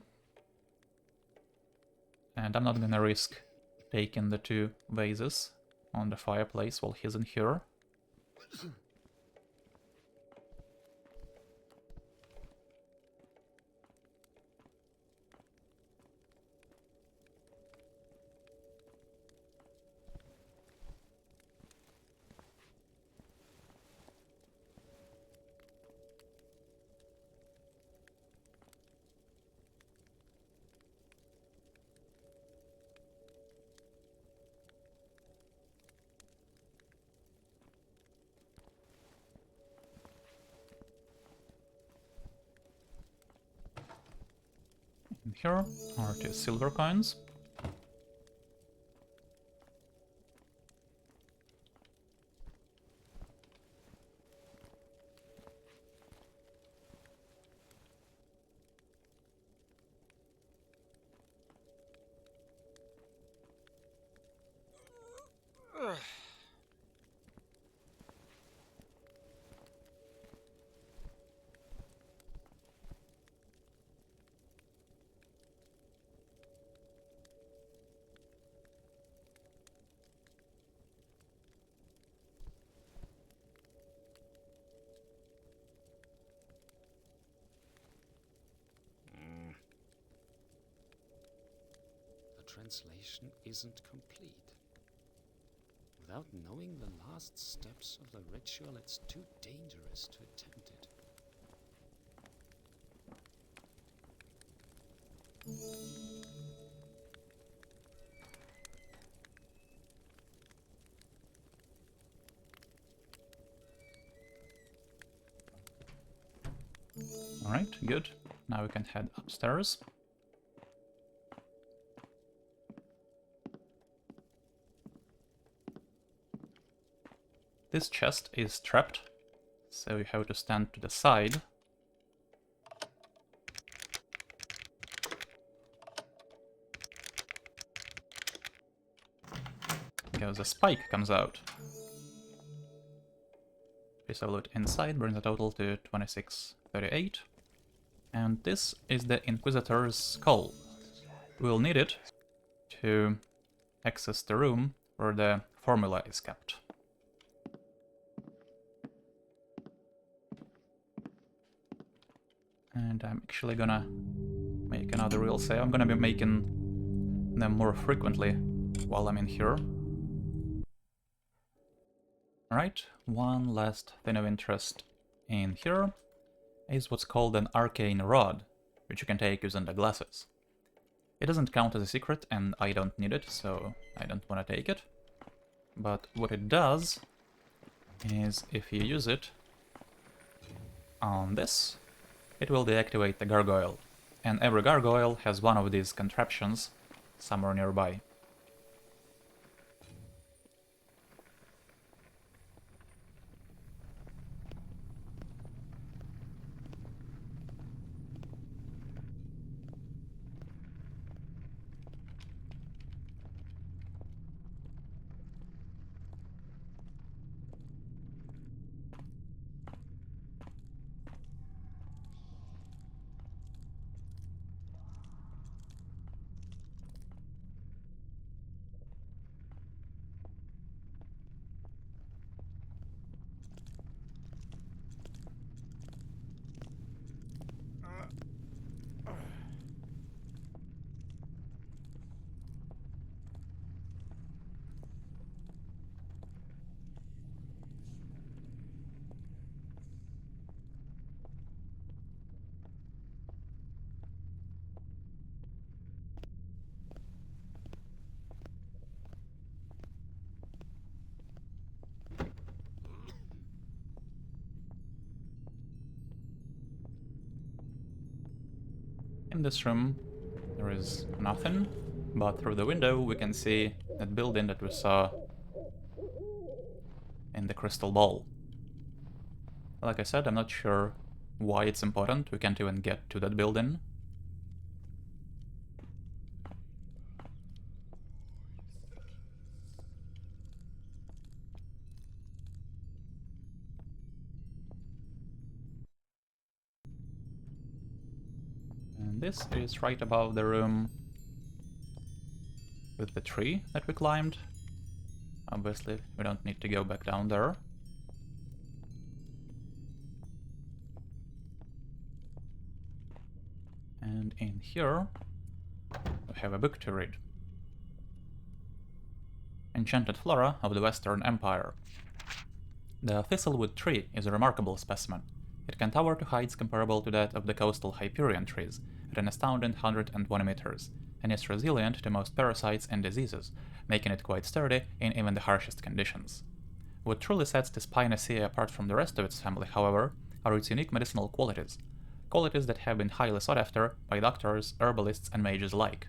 And I'm not gonna risk taking the 2 vases on the fireplace while he's in here. In here are 2 silver coins. Translation isn't complete. Without knowing the last steps of the ritual, it's too dangerous to attempt it. Alright, good. Now we can head upstairs. This chest is trapped, so you have to stand to the side. Because a spike comes out. Piece of loot inside brings the total to 2638. And this is the Inquisitor's skull. We'll need it to access the room where the formula is kept. And I'm actually gonna make another reel save. I'm gonna be making them more frequently while I'm in here. Alright, one last thing of interest in here is what's called an arcane rod, which you can take using the glasses. It doesn't count as a secret, and I don't need it, so I don't want to take it. But what it does is, if you use it on this, it will deactivate the gargoyle. And every gargoyle has one of these contraptions somewhere nearby. In this room there is nothing, but through the window we can see that building that we saw in the crystal ball. Like I said, I'm not sure why it's important, we can't even get to that building. And this is right above the room with the tree that we climbed. Obviously, we don't need to go back down there. And in here, we have a book to read. Enchanted Flora of the Western Empire. The thistlewood tree is a remarkable specimen. It can tower to heights comparable to that of the coastal Hyperion trees, at an astounding 120 meters, and is resilient to most parasites and diseases, making it quite sturdy in even the harshest conditions. What truly sets this Pinaceae apart from the rest of its family, however, are its unique medicinal qualities that have been highly sought after by doctors, herbalists, and mages alike.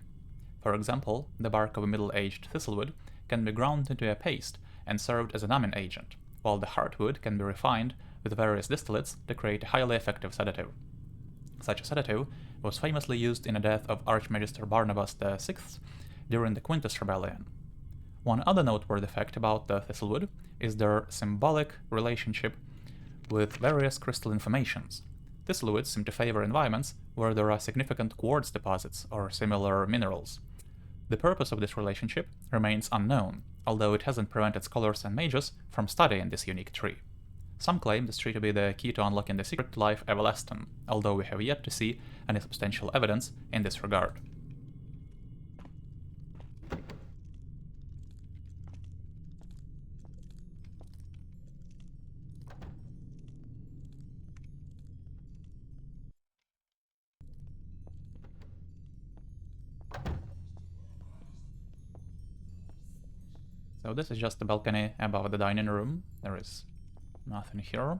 For example, the bark of a middle-aged thistlewood can be ground into a paste and served as a numbing agent, while the heartwood can be refined with various distillates to create a highly effective sedative. Such a sedative was famously used in the death of Archmagister Barnabas VI during the Quintus Rebellion. One other noteworthy fact about the thistlewood is their symbolic relationship with various crystalline formations. Thistlewoods seem to favor environments where there are significant quartz deposits or similar minerals. The purpose of this relationship remains unknown, although it hasn't prevented scholars and mages from studying this unique tree. Some claim this tree to be the key to unlocking the secret to life everlasting, although we have yet to see any substantial evidence in this regard. So this is just the balcony above the dining room. There is nothing here.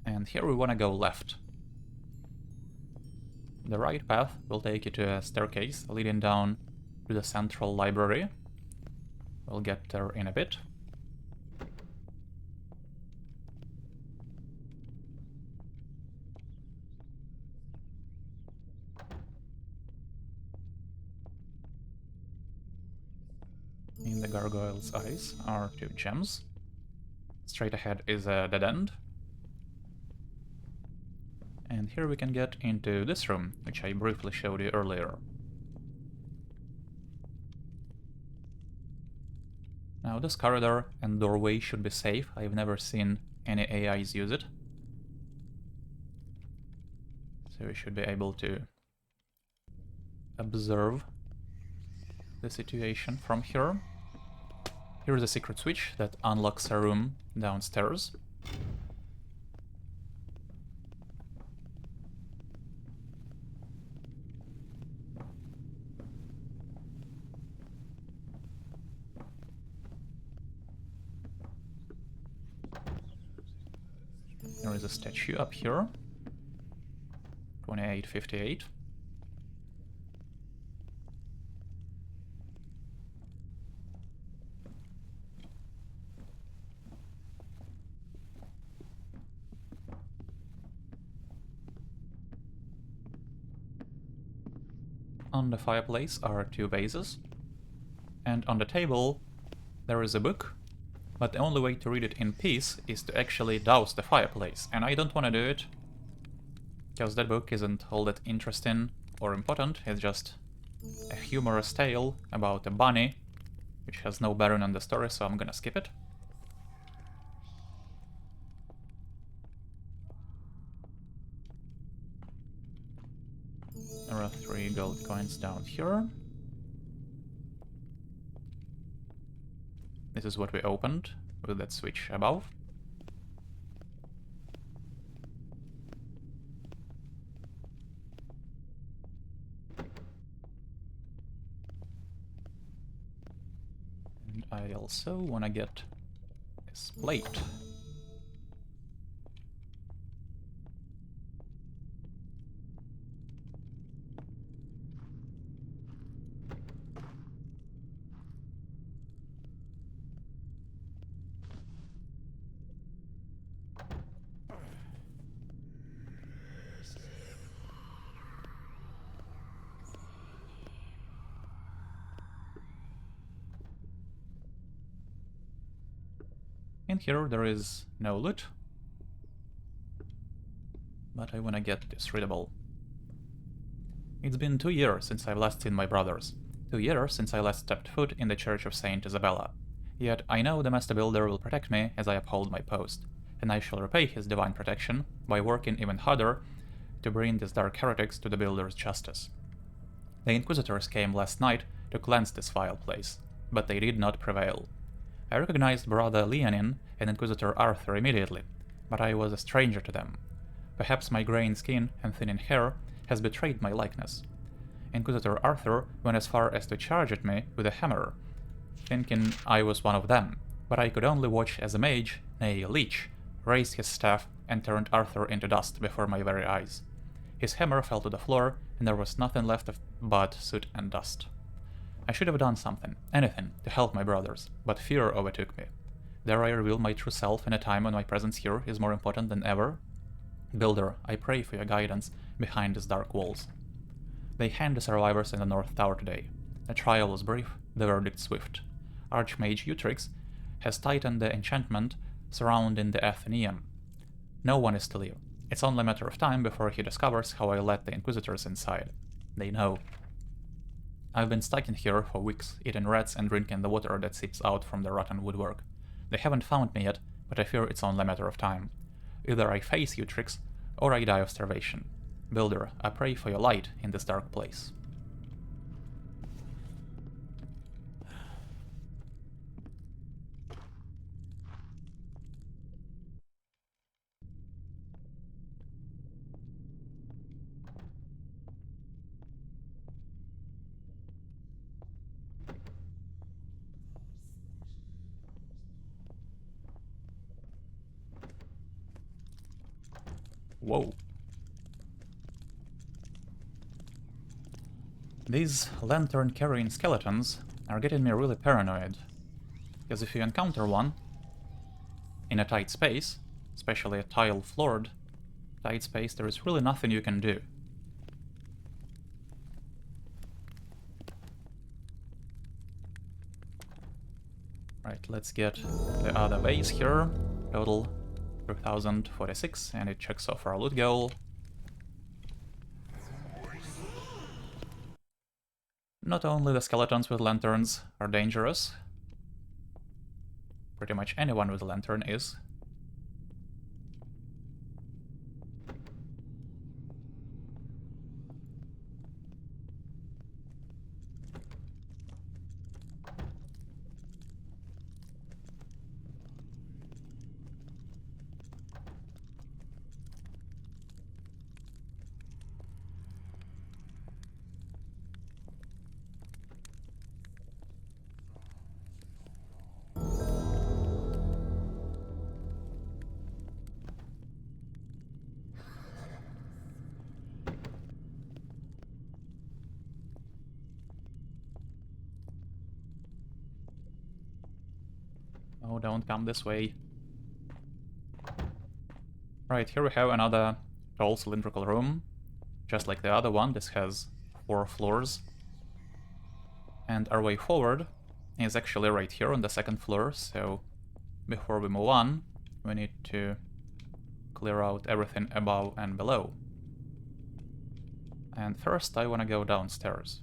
And here we want to go left. The right path will take you to a staircase leading down to the central library. We'll get there in a bit. In the gargoyle's eyes are 2 gems. Straight ahead is a dead end. And here we can get into this room, which I briefly showed you earlier. Now this corridor and doorway should be safe. I've never seen any AIs use it. So we should be able to observe the situation from here. Here is a secret switch that unlocks a room downstairs. There is a statue up here. 2858. On the fireplace are 2 vases, and on the table there is a book, but the only way to read it in peace is to actually douse the fireplace, and I don't want to do it, because that book isn't all that interesting or important. It's just a humorous tale about a bunny, which has no bearing on the story, so I'm gonna skip it. There are 3 gold coins down here. This is what we opened with that switch above. And I also want to get this plate. In here there is no loot, but I wanna get this readable. It's been 2 years since I've last seen my brothers, 2 years since I last stepped foot in the Church of Saint Isabella, yet I know the Master Builder will protect me as I uphold my post, and I shall repay his divine protection by working even harder to bring these dark heretics to the Builder's justice. The Inquisitors came last night to cleanse this vile place, but they did not prevail. I recognized Brother Leonin and Inquisitor Arthur immediately, but I was a stranger to them. Perhaps my graying skin and thinning hair has betrayed my likeness. Inquisitor Arthur went as far as to charge at me with a hammer, thinking I was one of them, but I could only watch as a mage, nay, a leech, raised his staff and turned Arthur into dust before my very eyes. His hammer fell to the floor, and there was nothing left but soot and dust. I should have done something, anything, to help my brothers, but fear overtook me. There I reveal my true self in a time when my presence here is more important than ever. Builder, I pray for your guidance behind these dark walls. They hanged the survivors in the North Tower today. The trial was brief, the verdict swift. Archmage Utrix has tightened the enchantment surrounding the Athenaeum. No one is to live. It's only a matter of time before he discovers how I let the Inquisitors inside. They know. I've been stuck in here for weeks, eating rats and drinking the water that seeps out from the rotten woodwork. They haven't found me yet, but I fear it's only a matter of time. Either I face Utrix, or I die of starvation. Builder, I pray for your light in this dark place. Whoa. These lantern-carrying skeletons are getting me really paranoid. Because if you encounter one in a tight space, especially a tile-floored tight space, there is really nothing you can do. Right, let's get the other vase here. Total 3046, and it checks off our loot goal. Not only the skeletons with lanterns are dangerous, pretty much anyone with a lantern is. don't come this way. Right, here we have another tall cylindrical room. Just like the other one, this has 4 floors. And our way forward is actually right here on the 2nd floor, so before we move on, we need to clear out everything above and below. And first I want to go downstairs.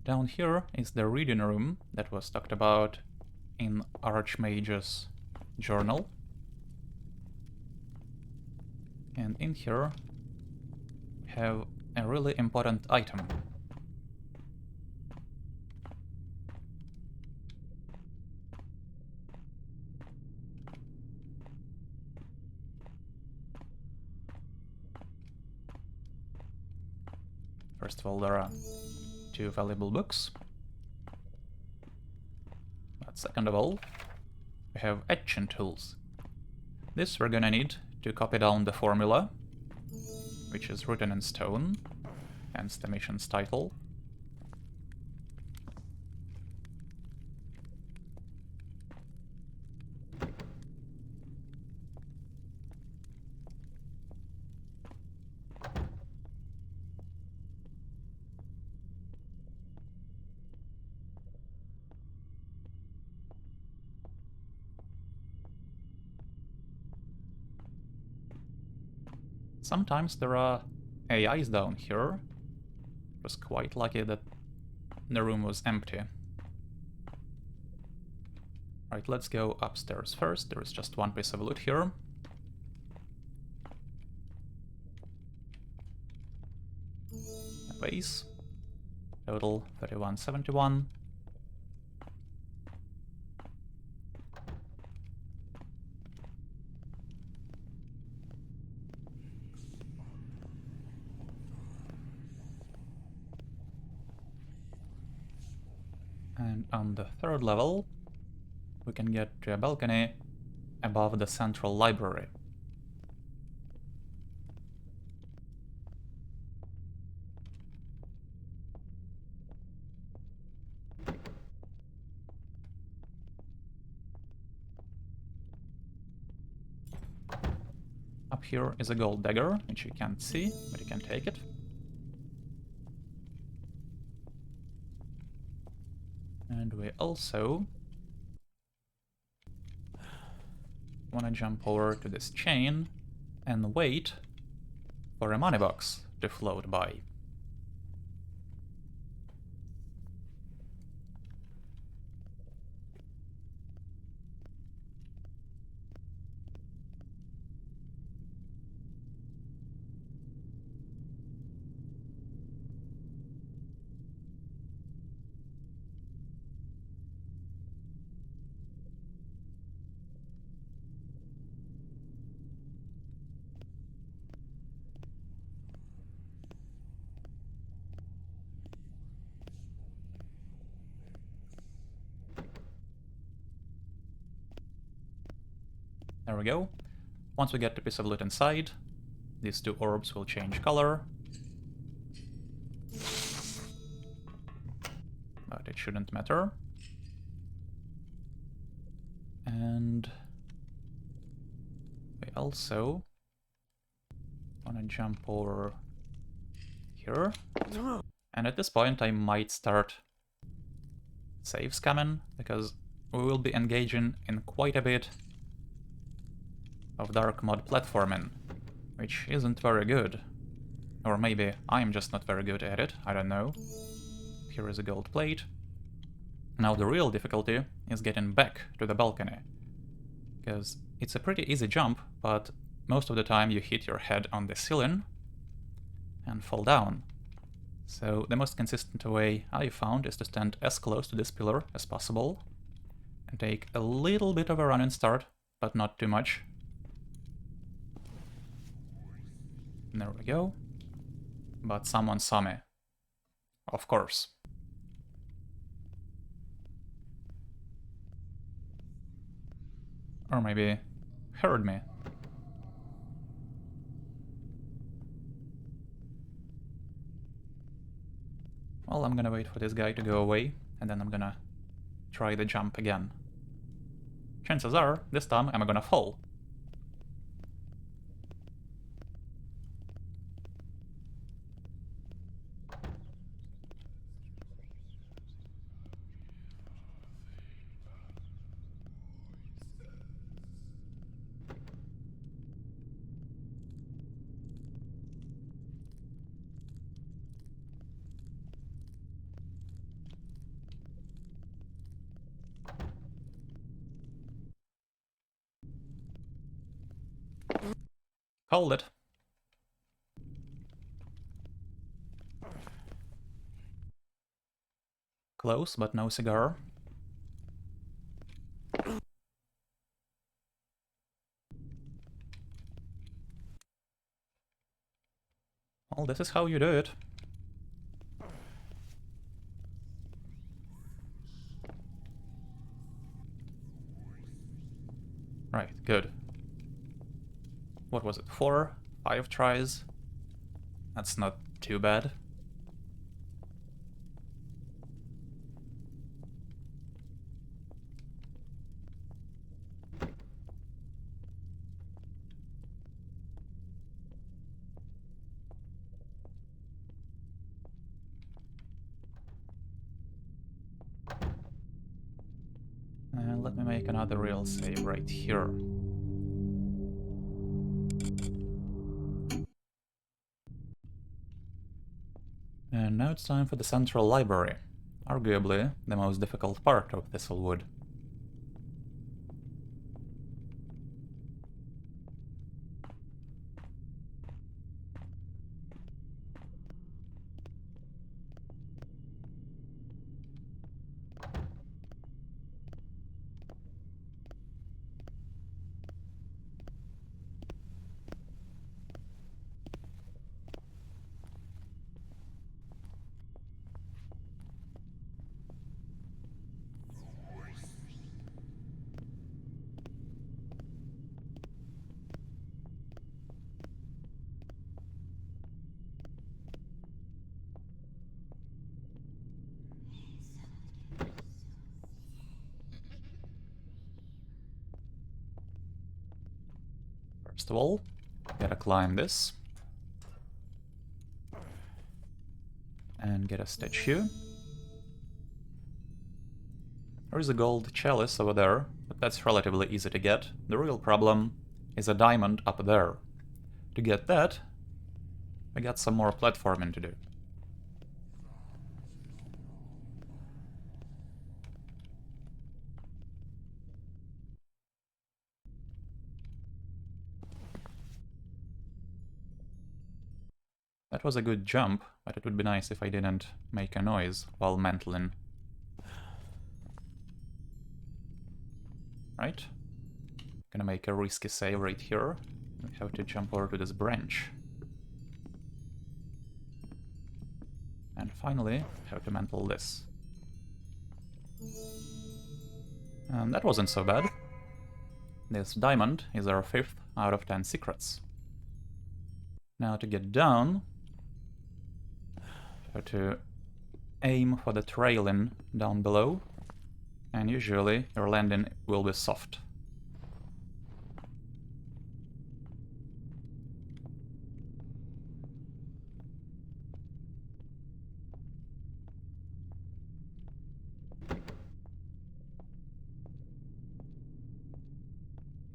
Down here is the reading room that was talked about in Archmage's journal. And in here we have a really important item. First of all, there are 2 valuable books. But second of all, we have etching tools. This we're gonna need to copy down the formula, which is written in stone, hence the mission's title. Sometimes there are AIs down here. It was quite lucky that the room was empty. Right, let's go upstairs first. There is just 1 piece of loot here. A vase. Total 3171. And on the 3rd level, we can get to a balcony above the central library. Up here is a gold dagger, which you can't see, but you can take it. And we also want to jump over to this chain and wait for a money box to float by. There we go. Once we get the piece of loot inside, these 2 orbs will change color. But it shouldn't matter. And we also want to jump over here. And at this point I might start save scamming, because we will be engaging in quite a bit of dark mode platforming, which isn't very good. Or maybe I'm just not very good at it, I don't know. Here is a gold plate. Now the real difficulty is getting back to the balcony, because it's a pretty easy jump, but most of the time you hit your head on the ceiling and fall down. So the most consistent way I found is to stand as close to this pillar as possible and take a little bit of a running start, but not too much. There we go. But someone saw me. Of course. Or maybe heard me. Well, I'm gonna wait for this guy to go away, and then I'm gonna try the jump again. Chances are, this time I'm gonna fall. Hold it. Close, but no cigar. Well, this is how you do it. Right, good. What was it, 4? 5 tries? That's not too bad. And let me make another real save right here. And now it's time for the central library, arguably the most difficult part of Thistlewood. First of all, gotta climb this. And get a statue. There is a gold chalice over there, but that's relatively easy to get. The real problem is a diamond up there. To get that, I got some more platforming to do. That was a good jump, but it would be nice if I didn't make a noise while mantling. Right? Gonna make a risky save right here. We have to jump over to this branch. And finally, have to mantle this. And that wasn't so bad. This diamond is our 5th out of 10 secrets. Now to get down, have to aim for the trailing down below, and usually your landing will be soft.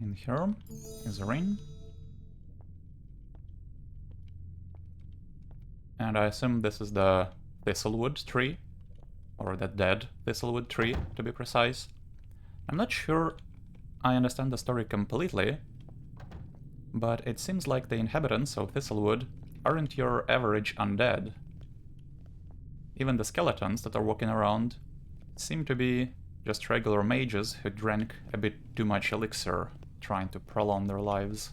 In here is a ring. And I assume this is the Thistlewood tree, or the dead Thistlewood tree, to be precise. I'm not sure I understand the story completely, but it seems like the inhabitants of Thistlewood aren't your average undead. Even the skeletons that are walking around seem to be just regular mages who drank a bit too much elixir, trying to prolong their lives.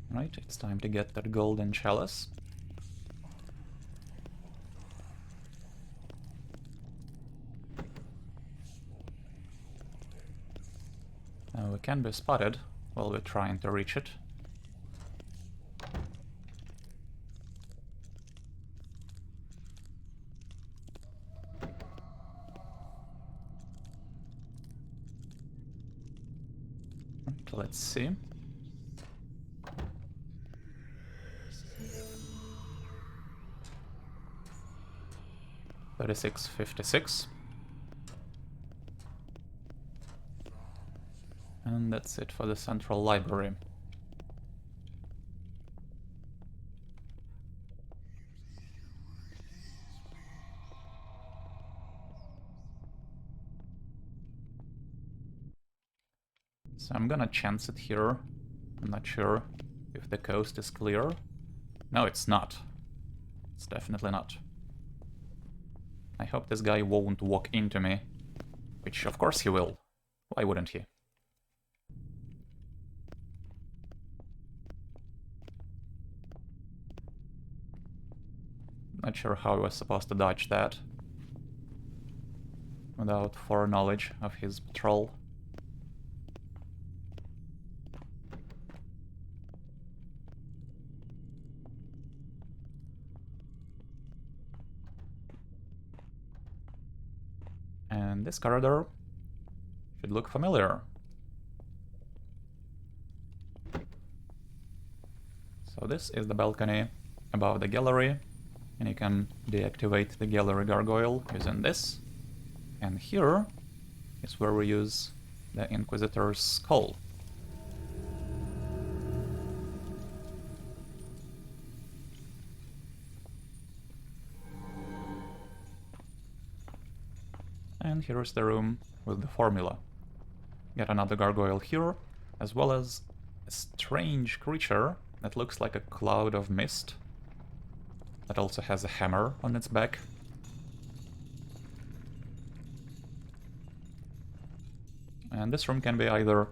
Right, it's time to get that golden chalice. We can be spotted while we're trying to reach it. Right, let's see. $36.56. And that's it for the central library. So I'm gonna chance it here. I'm not sure if the coast is clear. No, it's not. It's definitely not. I hope this guy won't walk into me. Which, of course he will. Why wouldn't he? Not sure how I was supposed to dodge that without foreknowledge of his patrol. And this corridor should look familiar. So this is the balcony above the gallery, and you can deactivate the gallery gargoyle using this. And here is where we use the Inquisitor's skull. And here is the room with the formula. Get another gargoyle here, as well as a strange creature that looks like a cloud of mist, that also has a hammer on its back. And this room can be either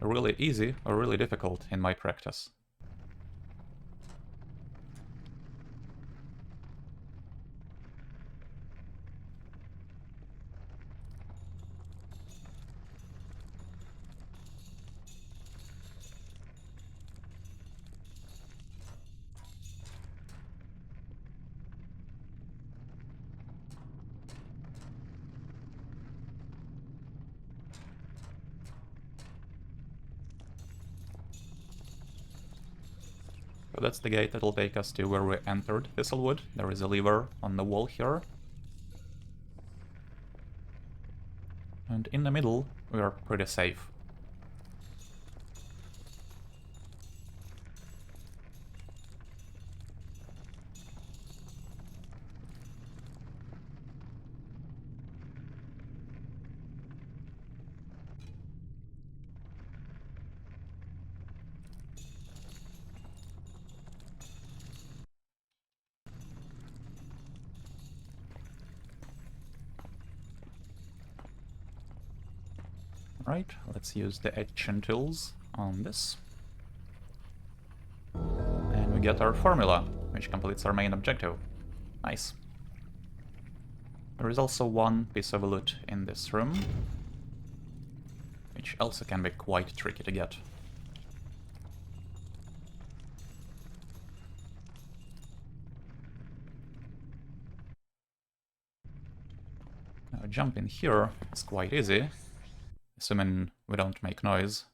really easy or really difficult in my practice. So that's the gate that will take us to where we entered Thistlewood. There is a lever on the wall here. And in the middle, we are pretty safe. Right, let's use the Etching tools on this. And we get our formula, which completes our main objective. Nice. There is also one piece of loot in this room, which also can be quite tricky to get. Now jumping here is quite easy, assuming we don't make noise.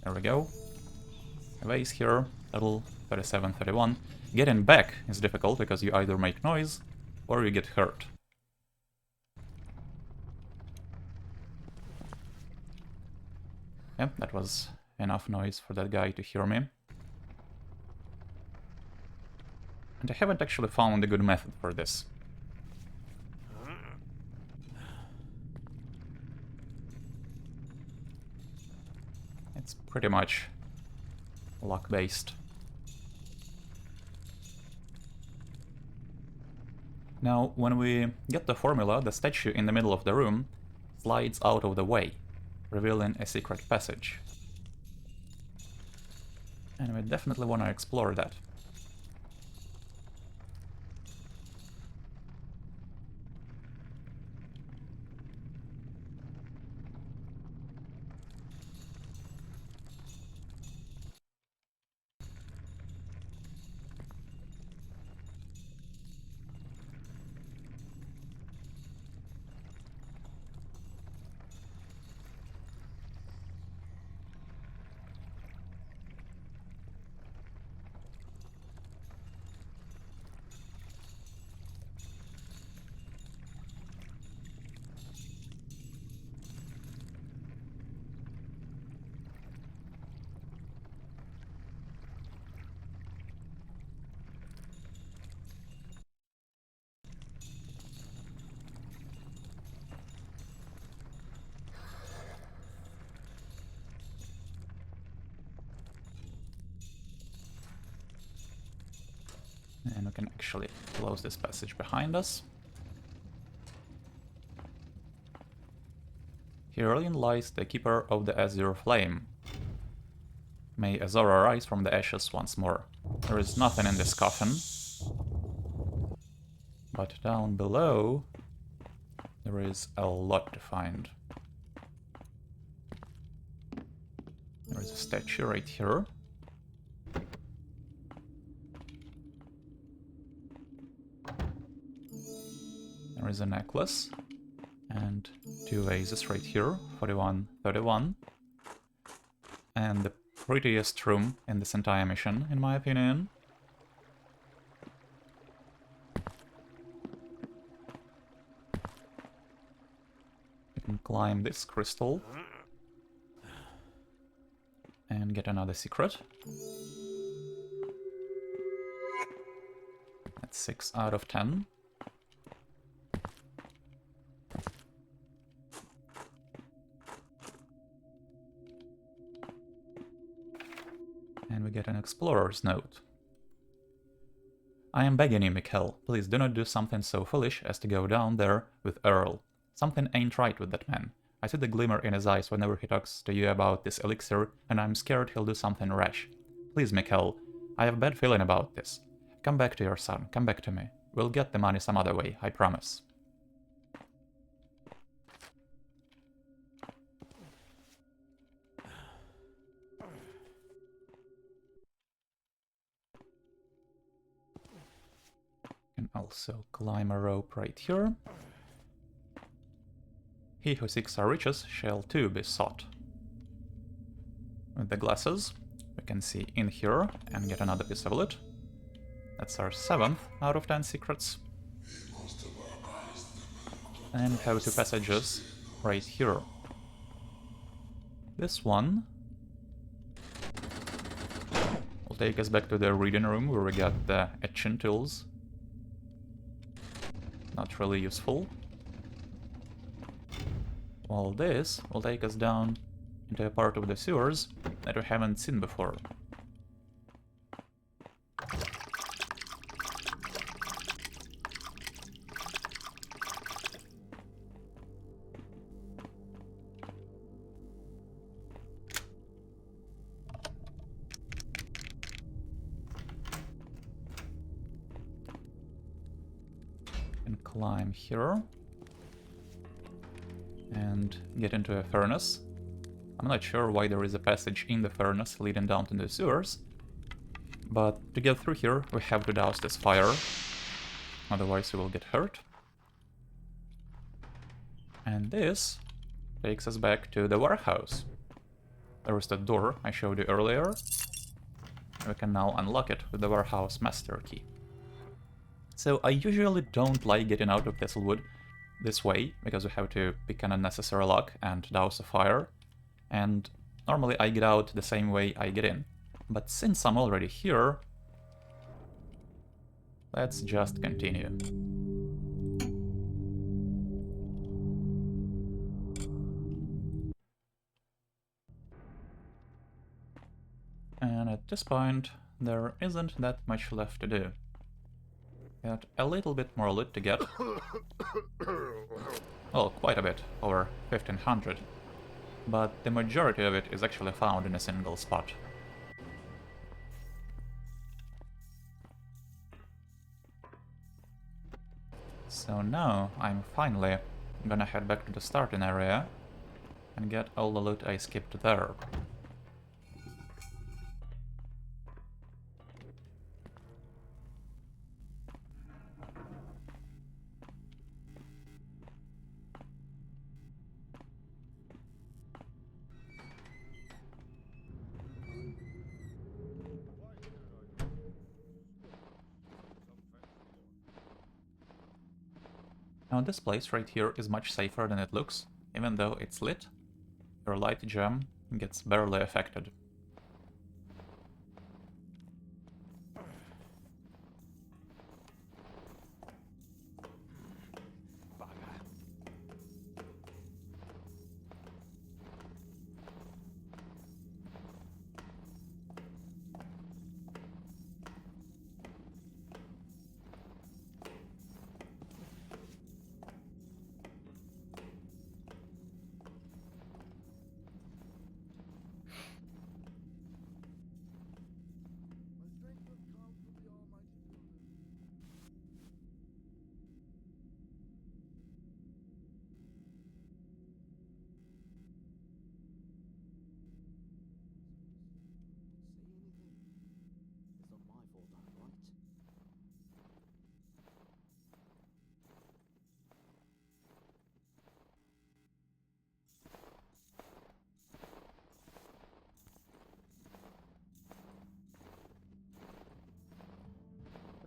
There we go. A vase here, level 37-31. Getting back is difficult because you either make noise or you get hurt. Yep, that was enough noise for that guy to hear me. And I haven't actually found a good method for this. It's pretty much luck-based. Now, when we get the formula, the statue in the middle of the room slides out of the way. revealing a secret passage. And we definitely want to explore that. And we can actually close this passage behind us. Herein lies the keeper of the azure flame. May Azora rise from the ashes once more. There is nothing in this coffin. But down below, there is a lot to find. There is a statue right here. There is a necklace and 2 vases right here, 41, 31. And the prettiest room in this entire mission, in my opinion. You can climb this crystal and get another secret. That's 6 out of 10. And we get an explorer's note. I am begging you, Mikkel, please do not do something so foolish as to go down there with Earl. Something ain't right with that man. I see the glimmer in his eyes whenever he talks to you about this elixir, and I'm scared he'll do something rash. Please, Mikkel, I have a bad feeling about this. Come back to your son, come back to me. We'll get the money some other way, I promise. Can also climb a rope right here. He who seeks our riches shall too be sought. With the glasses, we can see in here and get another piece of loot. That's our 7th out of 10 secrets. And we have 2 passages right here. This one will take us back to the reading room where we got the etching tools. Not really useful. While this will take us down into a part of the sewers that we haven't seen before. And climb here. And get into a furnace. I'm not sure why there is a passage in the furnace leading down to the sewers, but to get through here we have to douse this fire, otherwise we will get hurt. And this takes us back to the warehouse. There is the door I showed you earlier. We can now unlock it with the warehouse master key. So I usually don't like getting out of Thistlewood this way, because we have to pick an unnecessary lock and douse a fire, and normally I get out the same way I get in. But since I'm already here, let's just continue. And at this point, there isn't that much left to do. Got a little bit more loot to get. Well, quite a bit, over 1500. but the majority of it is actually found in a single spot. So now I'm finally gonna head back to the starting area and get all the loot I skipped there. Now this place right here is much safer than it looks. Even though it's lit, your light gem gets barely affected. It's not my fault, I'm right.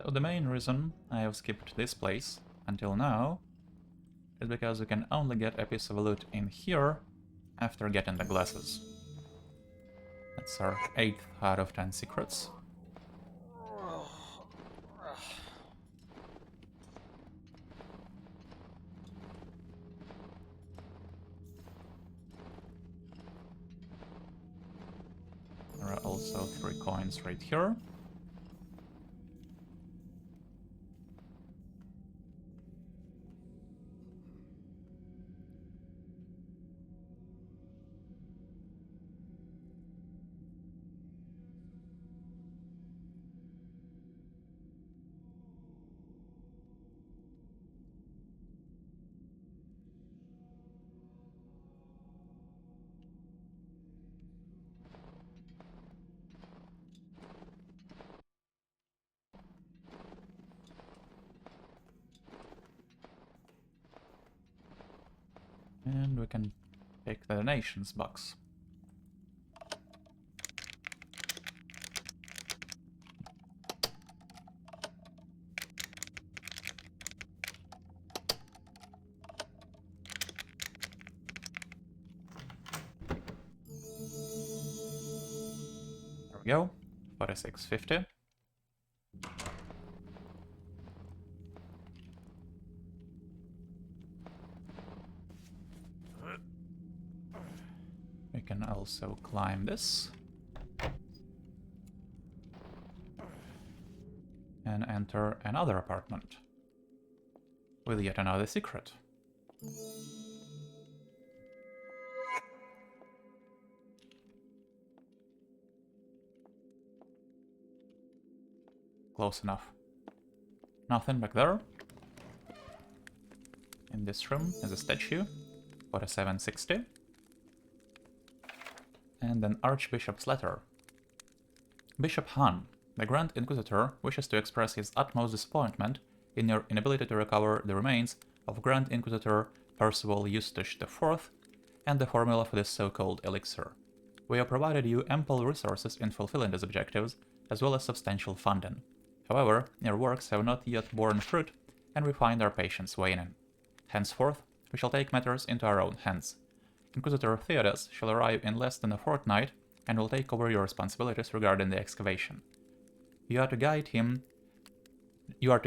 So the main reason I have skipped this place until now is because you can only get a piece of loot in here after getting the glasses. That's our 8th out of 10 secrets. There are also 3 coins right here. And we can pick the donations box. There we go, 4650. We can also climb this and enter another apartment with yet another secret. Close enough. Nothing back there. In this room is a statue, 4760. And an Archbishop's letter. Bishop Han, the Grand Inquisitor, wishes to express his utmost disappointment in your inability to recover the remains of Grand Inquisitor Percival Eustache IV and the formula for this so-called elixir. We have provided you ample resources in fulfilling these objectives, as well as substantial funding. However, your works have not yet borne fruit, and we find our patience waning. Henceforth, we shall take matters into our own hands. Inquisitor Theodas shall arrive in less than a fortnight and will take over your responsibilities regarding the excavation. You are to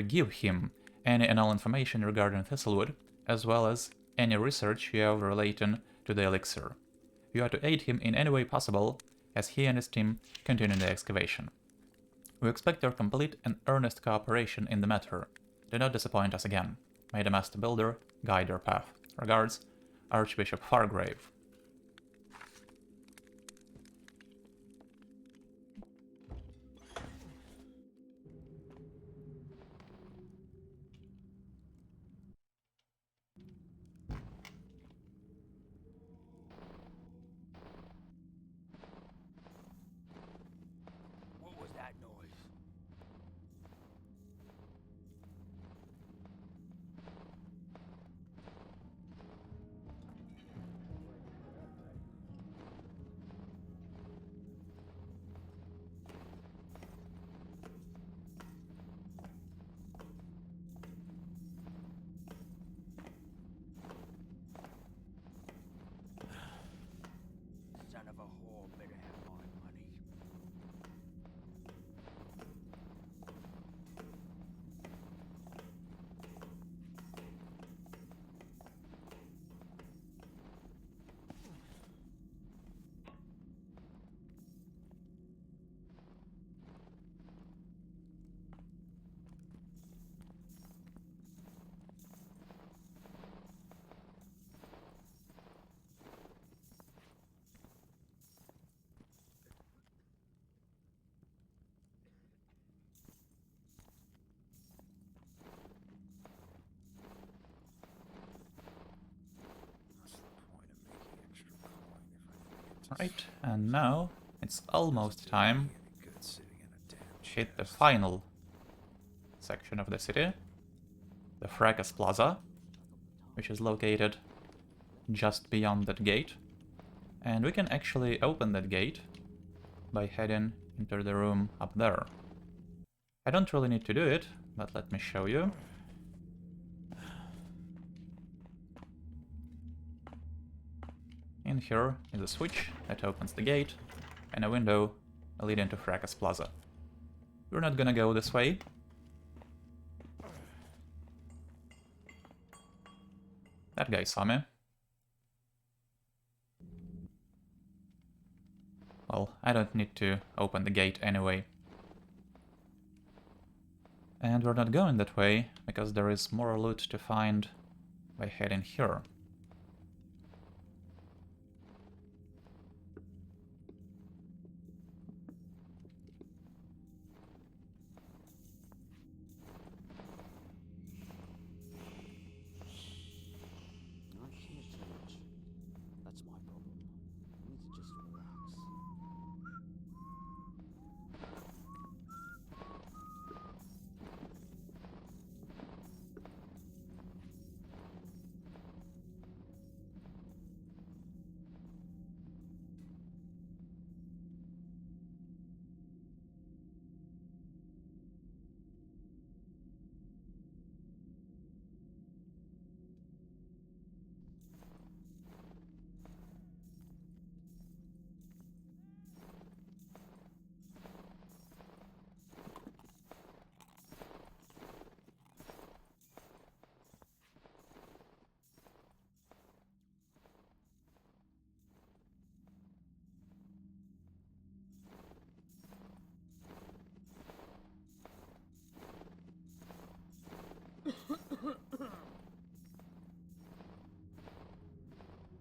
give him any and all information regarding Thistlewood, as well as any research you have relating to the elixir. You are to aid him in any way possible as he and his team continue the excavation. We expect your complete and earnest cooperation in the matter. Do not disappoint us again. May the Master Builder guide your path. Regards, Archbishop Fargrave. Right, and now it's almost time to hit the final section of the city, the Fracas Plaza, which is located just beyond that gate. And we can actually open that gate by heading into the room up there. I don't really need to do it, but let me show you. In here is a switch that opens the gate, and a window leading to Fracas Plaza. We're not gonna go this way. That guy saw me. Well, I don't need to open the gate anyway. And we're not going that way, because there is more loot to find by heading here. I care too much. That's my problem. I need to just relax.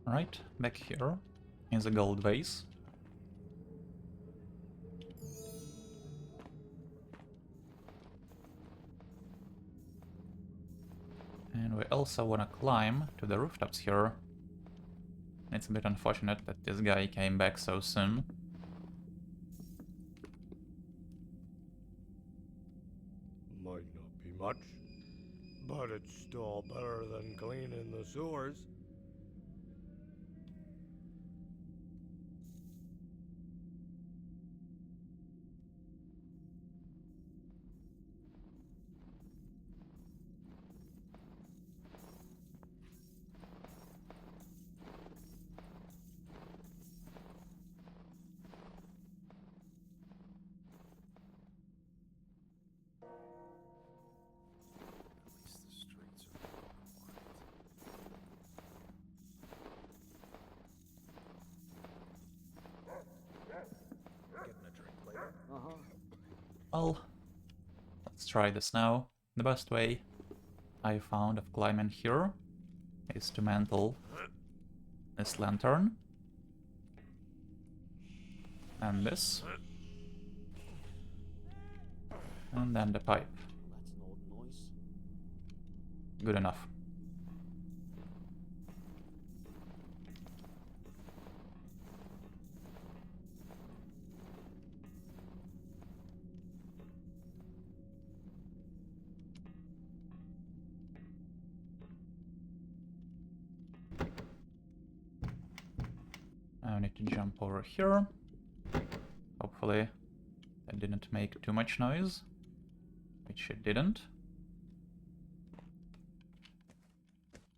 Right, back here is a gold vase. And we also want to climb to the rooftops here. It's a bit unfortunate that this guy came back so soon. Might not be much, but it's still better than cleaning the sewers. Well, let's try this now. The best way I found of climbing here is to mantle this lantern. And this. And then the pipe. That's an odd noise. Good enough. I need to jump over here. Hopefully that didn't make too much noise, which it didn't.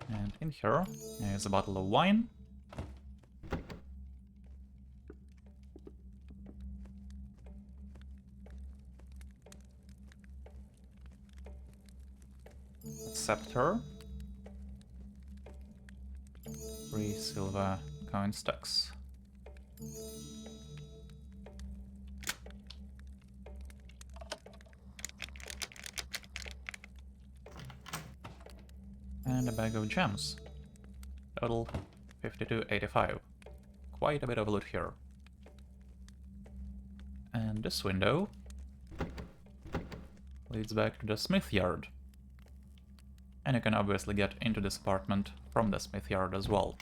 And in here is a bottle of wine. Scepter. 3 silver coin stacks. And a bag of gems. Total 52.85. Quite a bit of loot here. And this window leads back to the smith yard. And you can obviously get into this apartment from the smith yard as well.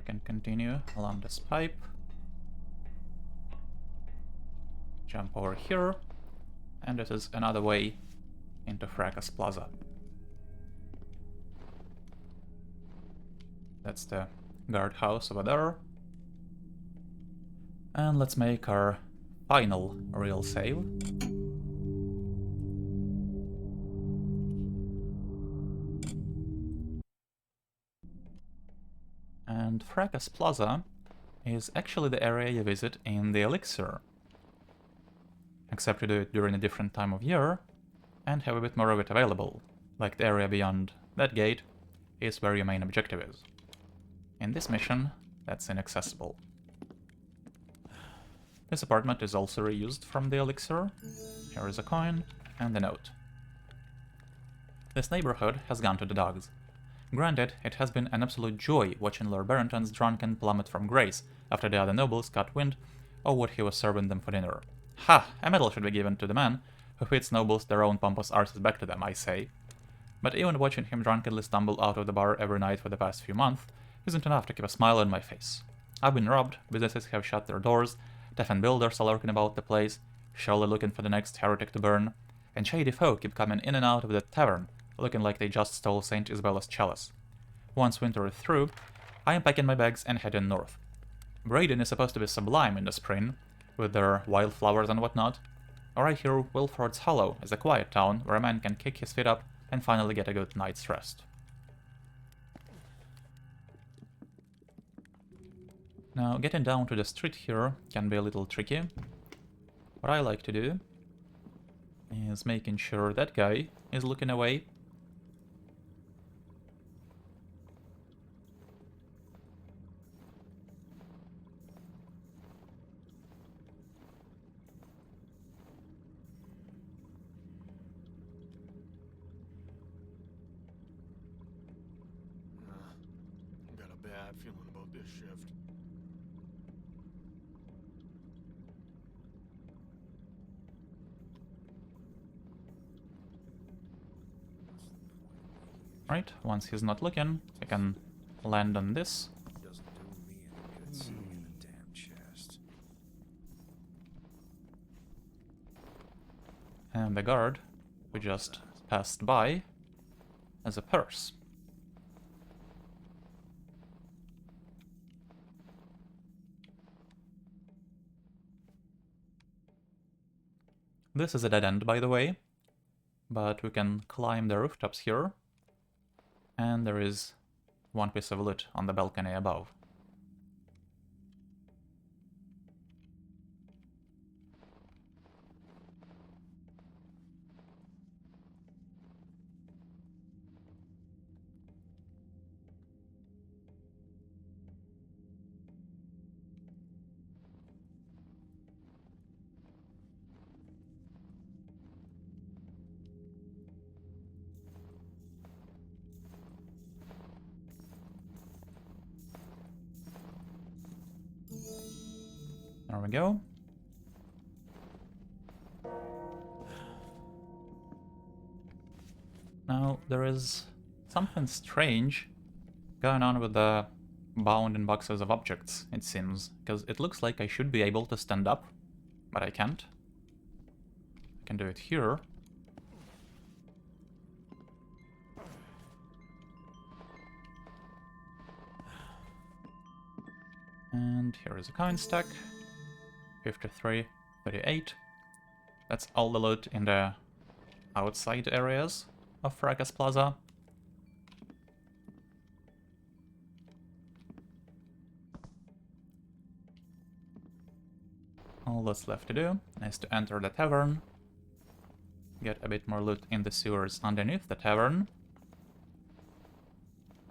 Now we can continue along this pipe. Jump over here. And this is another way into Fracas Plaza. That's the guardhouse over there. And let's make our final real save. And Fracas Plaza is actually the area you visit in the elixir. Except you do it during a different time of year and have a bit more of it available, like the area beyond that gate is where your main objective is. In this mission, that's inaccessible. This apartment is also reused from the elixir. Here is a coin and a note. This neighborhood has gone to the dogs. Granted, it has been an absolute joy watching Lord Barrington's drunken plummet from grace after the other nobles caught wind of what he was serving them for dinner. Ha! A medal should be given to the man who feeds nobles their own pompous arses back to them, I say. But even watching him drunkenly stumble out of the bar every night for the past few months isn't enough to keep a smile on my face. I've been robbed, businesses have shut their doors, deaf builders are lurking about the place, surely looking for the next heretic to burn, and shady folk keep coming in and out of the tavern, looking like they just stole St. Isabella's chalice. Once winter is through, I am packing my bags and heading north. Braden is supposed to be sublime in the spring, with their wildflowers and whatnot, or I hear Wilford's Hollow is a quiet town where a man can kick his feet up and finally get a good night's rest. Now, getting down to the street here can be a little tricky. What I like to do is making sure that guy is looking away. Got a bad feeling about this shift. Right, once he's not looking, I can land on this. Doesn't do me any good sitting in a damn chest. And the guard who just passed by has a purse. This is a dead end, by the way, but we can climb the rooftops here. And there is one piece of loot on the balcony above. There we go. Now, there is something strange going on with the bound in boxes of objects, it seems, because it looks like I should be able to stand up, but I can't. I can do it here. And here is a coin stack. 53, 38. That's all the loot in the outside areas of Fracas Plaza. All that's left to do is to enter the tavern, get a bit more loot in the sewers underneath the tavern,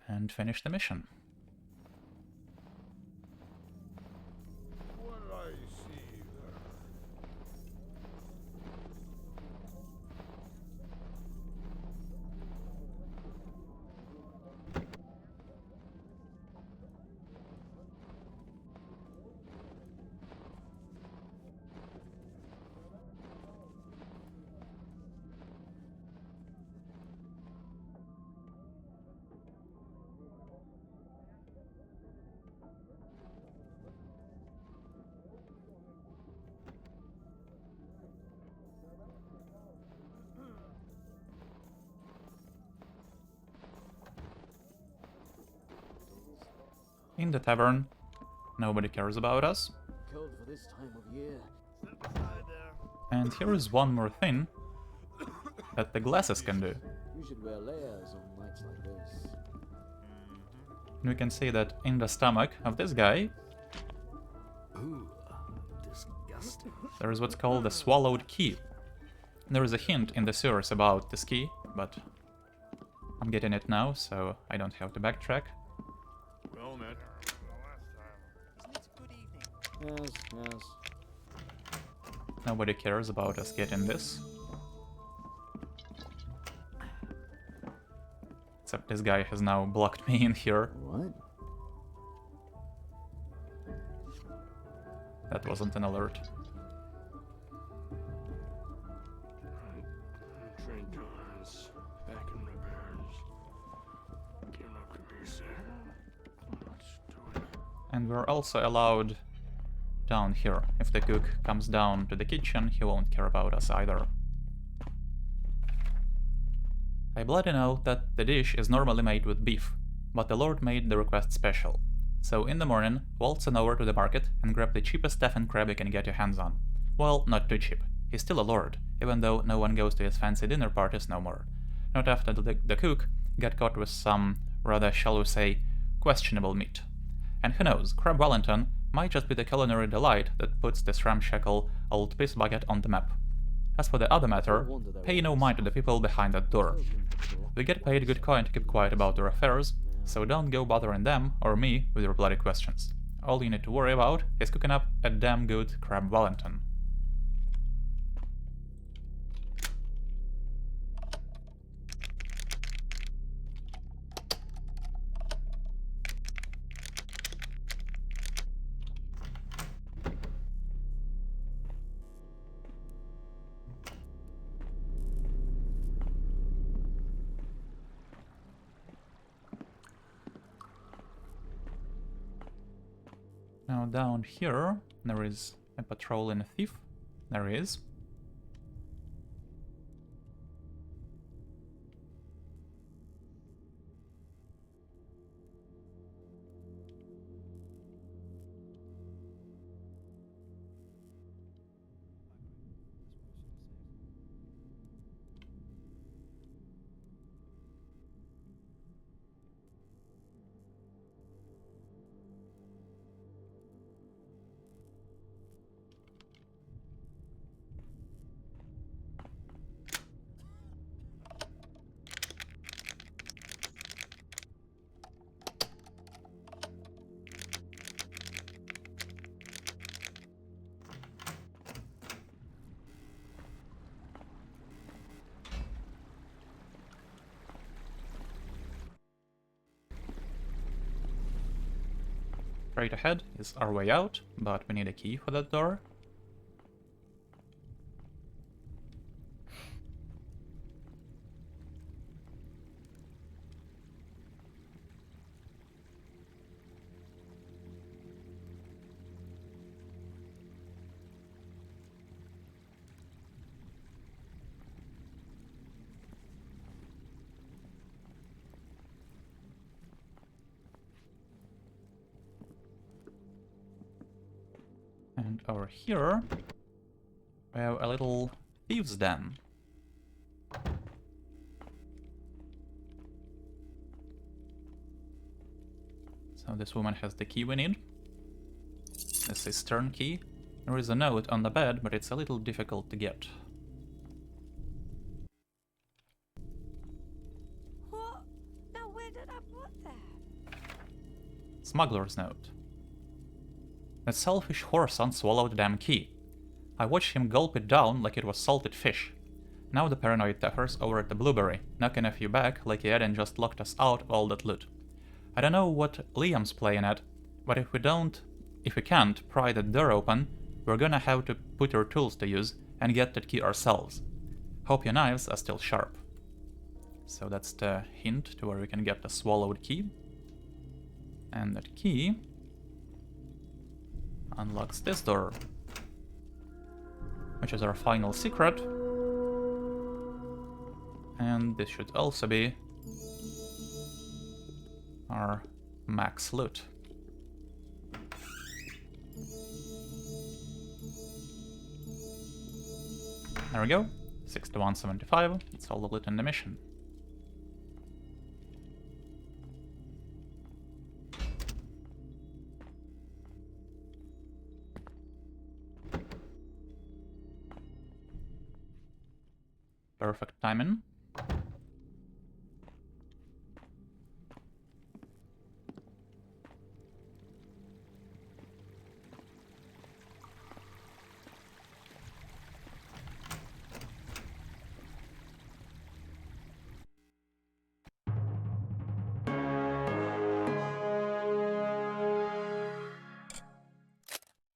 and finish the mission. What I see there. in the tavern. Nobody cares about us. Cold for this time of year. And here is one more thing that the glasses can do. You should wear layers on nights like this. And we can see that in the stomach of this guy, Ooh, disgusting. there is what's called a swallowed key. There is a hint in the sewers about this key, but I'm getting it now, so I don't have to backtrack. Well met. Yes, yes. Nobody cares about us getting this. Except this guy has now blocked me in here. What? That wasn't an alert. Train cars, back in repairs. Came up to BC. Let's do it. And we're also allowed down here. If the cook comes down to the kitchen, he won't care about us either. I bloody know that the dish is normally made with beef, but the Lord made the request special. So in the morning, waltz on over to the market and grab the cheapest Stephen crab you can get your hands on. Well, not too cheap. He's still a lord, even though no one goes to his fancy dinner parties no more. Not after the cook got caught with some, rather shall we say, questionable meat. And who knows, Crab Wellington might just be the culinary delight that puts this ramshackle old piss bucket on the map. As for the other matter, pay no mind to the people behind that door. We get paid good coin to keep quiet about our affairs, so don't go bothering them or me with your bloody questions. All you need to worry about is cooking up a damn good Crab Wellington. Now down here, there is a patrolling thief. There he is. Straight ahead is our way out, but we need a key for that door. And over here, we have a little thieves' den. So this woman has the key we need. The cistern key. There is a note on the bed, but it's a little difficult to get. What? Now where did I put that? Smuggler's note. That selfish whoreson swallowed the damn key. I watched him gulp it down like it was salted fish. Now the paranoid taffer's over at the Blueberry, knocking a few back like he hadn't just locked us out of all that loot. I don't know what Liam's playing at, but if we can't pry that door open, we're gonna have to put our tools to use and get that key ourselves. Hope your knives are still sharp. So that's the hint to where we can get the swallowed key. And that key unlocks this door, which is our final secret. And this should also be our max loot. There we go. 6175. It's all the loot in the mission. Perfect timing.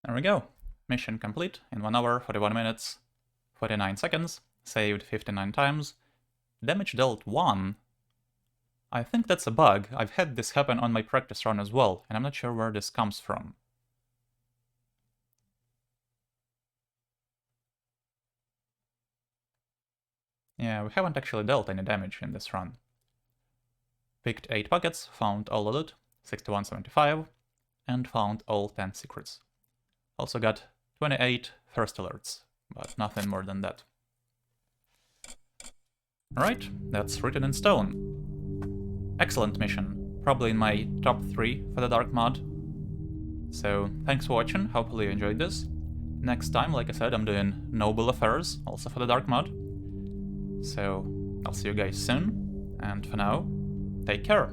There we go. Mission complete in 1 hour, 41 minutes, 49 seconds, saved 59 times, damage dealt 1. I think that's a bug. I've had this happen on my practice run as well, and I'm not sure where this comes from. Yeah, we haven't actually dealt any damage in this run. Picked 8 pockets, found all the loot, 6175, and found all 10 secrets. Also got 28 first alerts, but nothing more than that. Alright, that's written in stone. Excellent mission, probably in my top 3 for the Dark mod. So, thanks for watching, hopefully you enjoyed this. Next time, like I said, I'm doing Noble Affairs, also for the Dark mod. So, I'll see you guys soon, and for now, take care!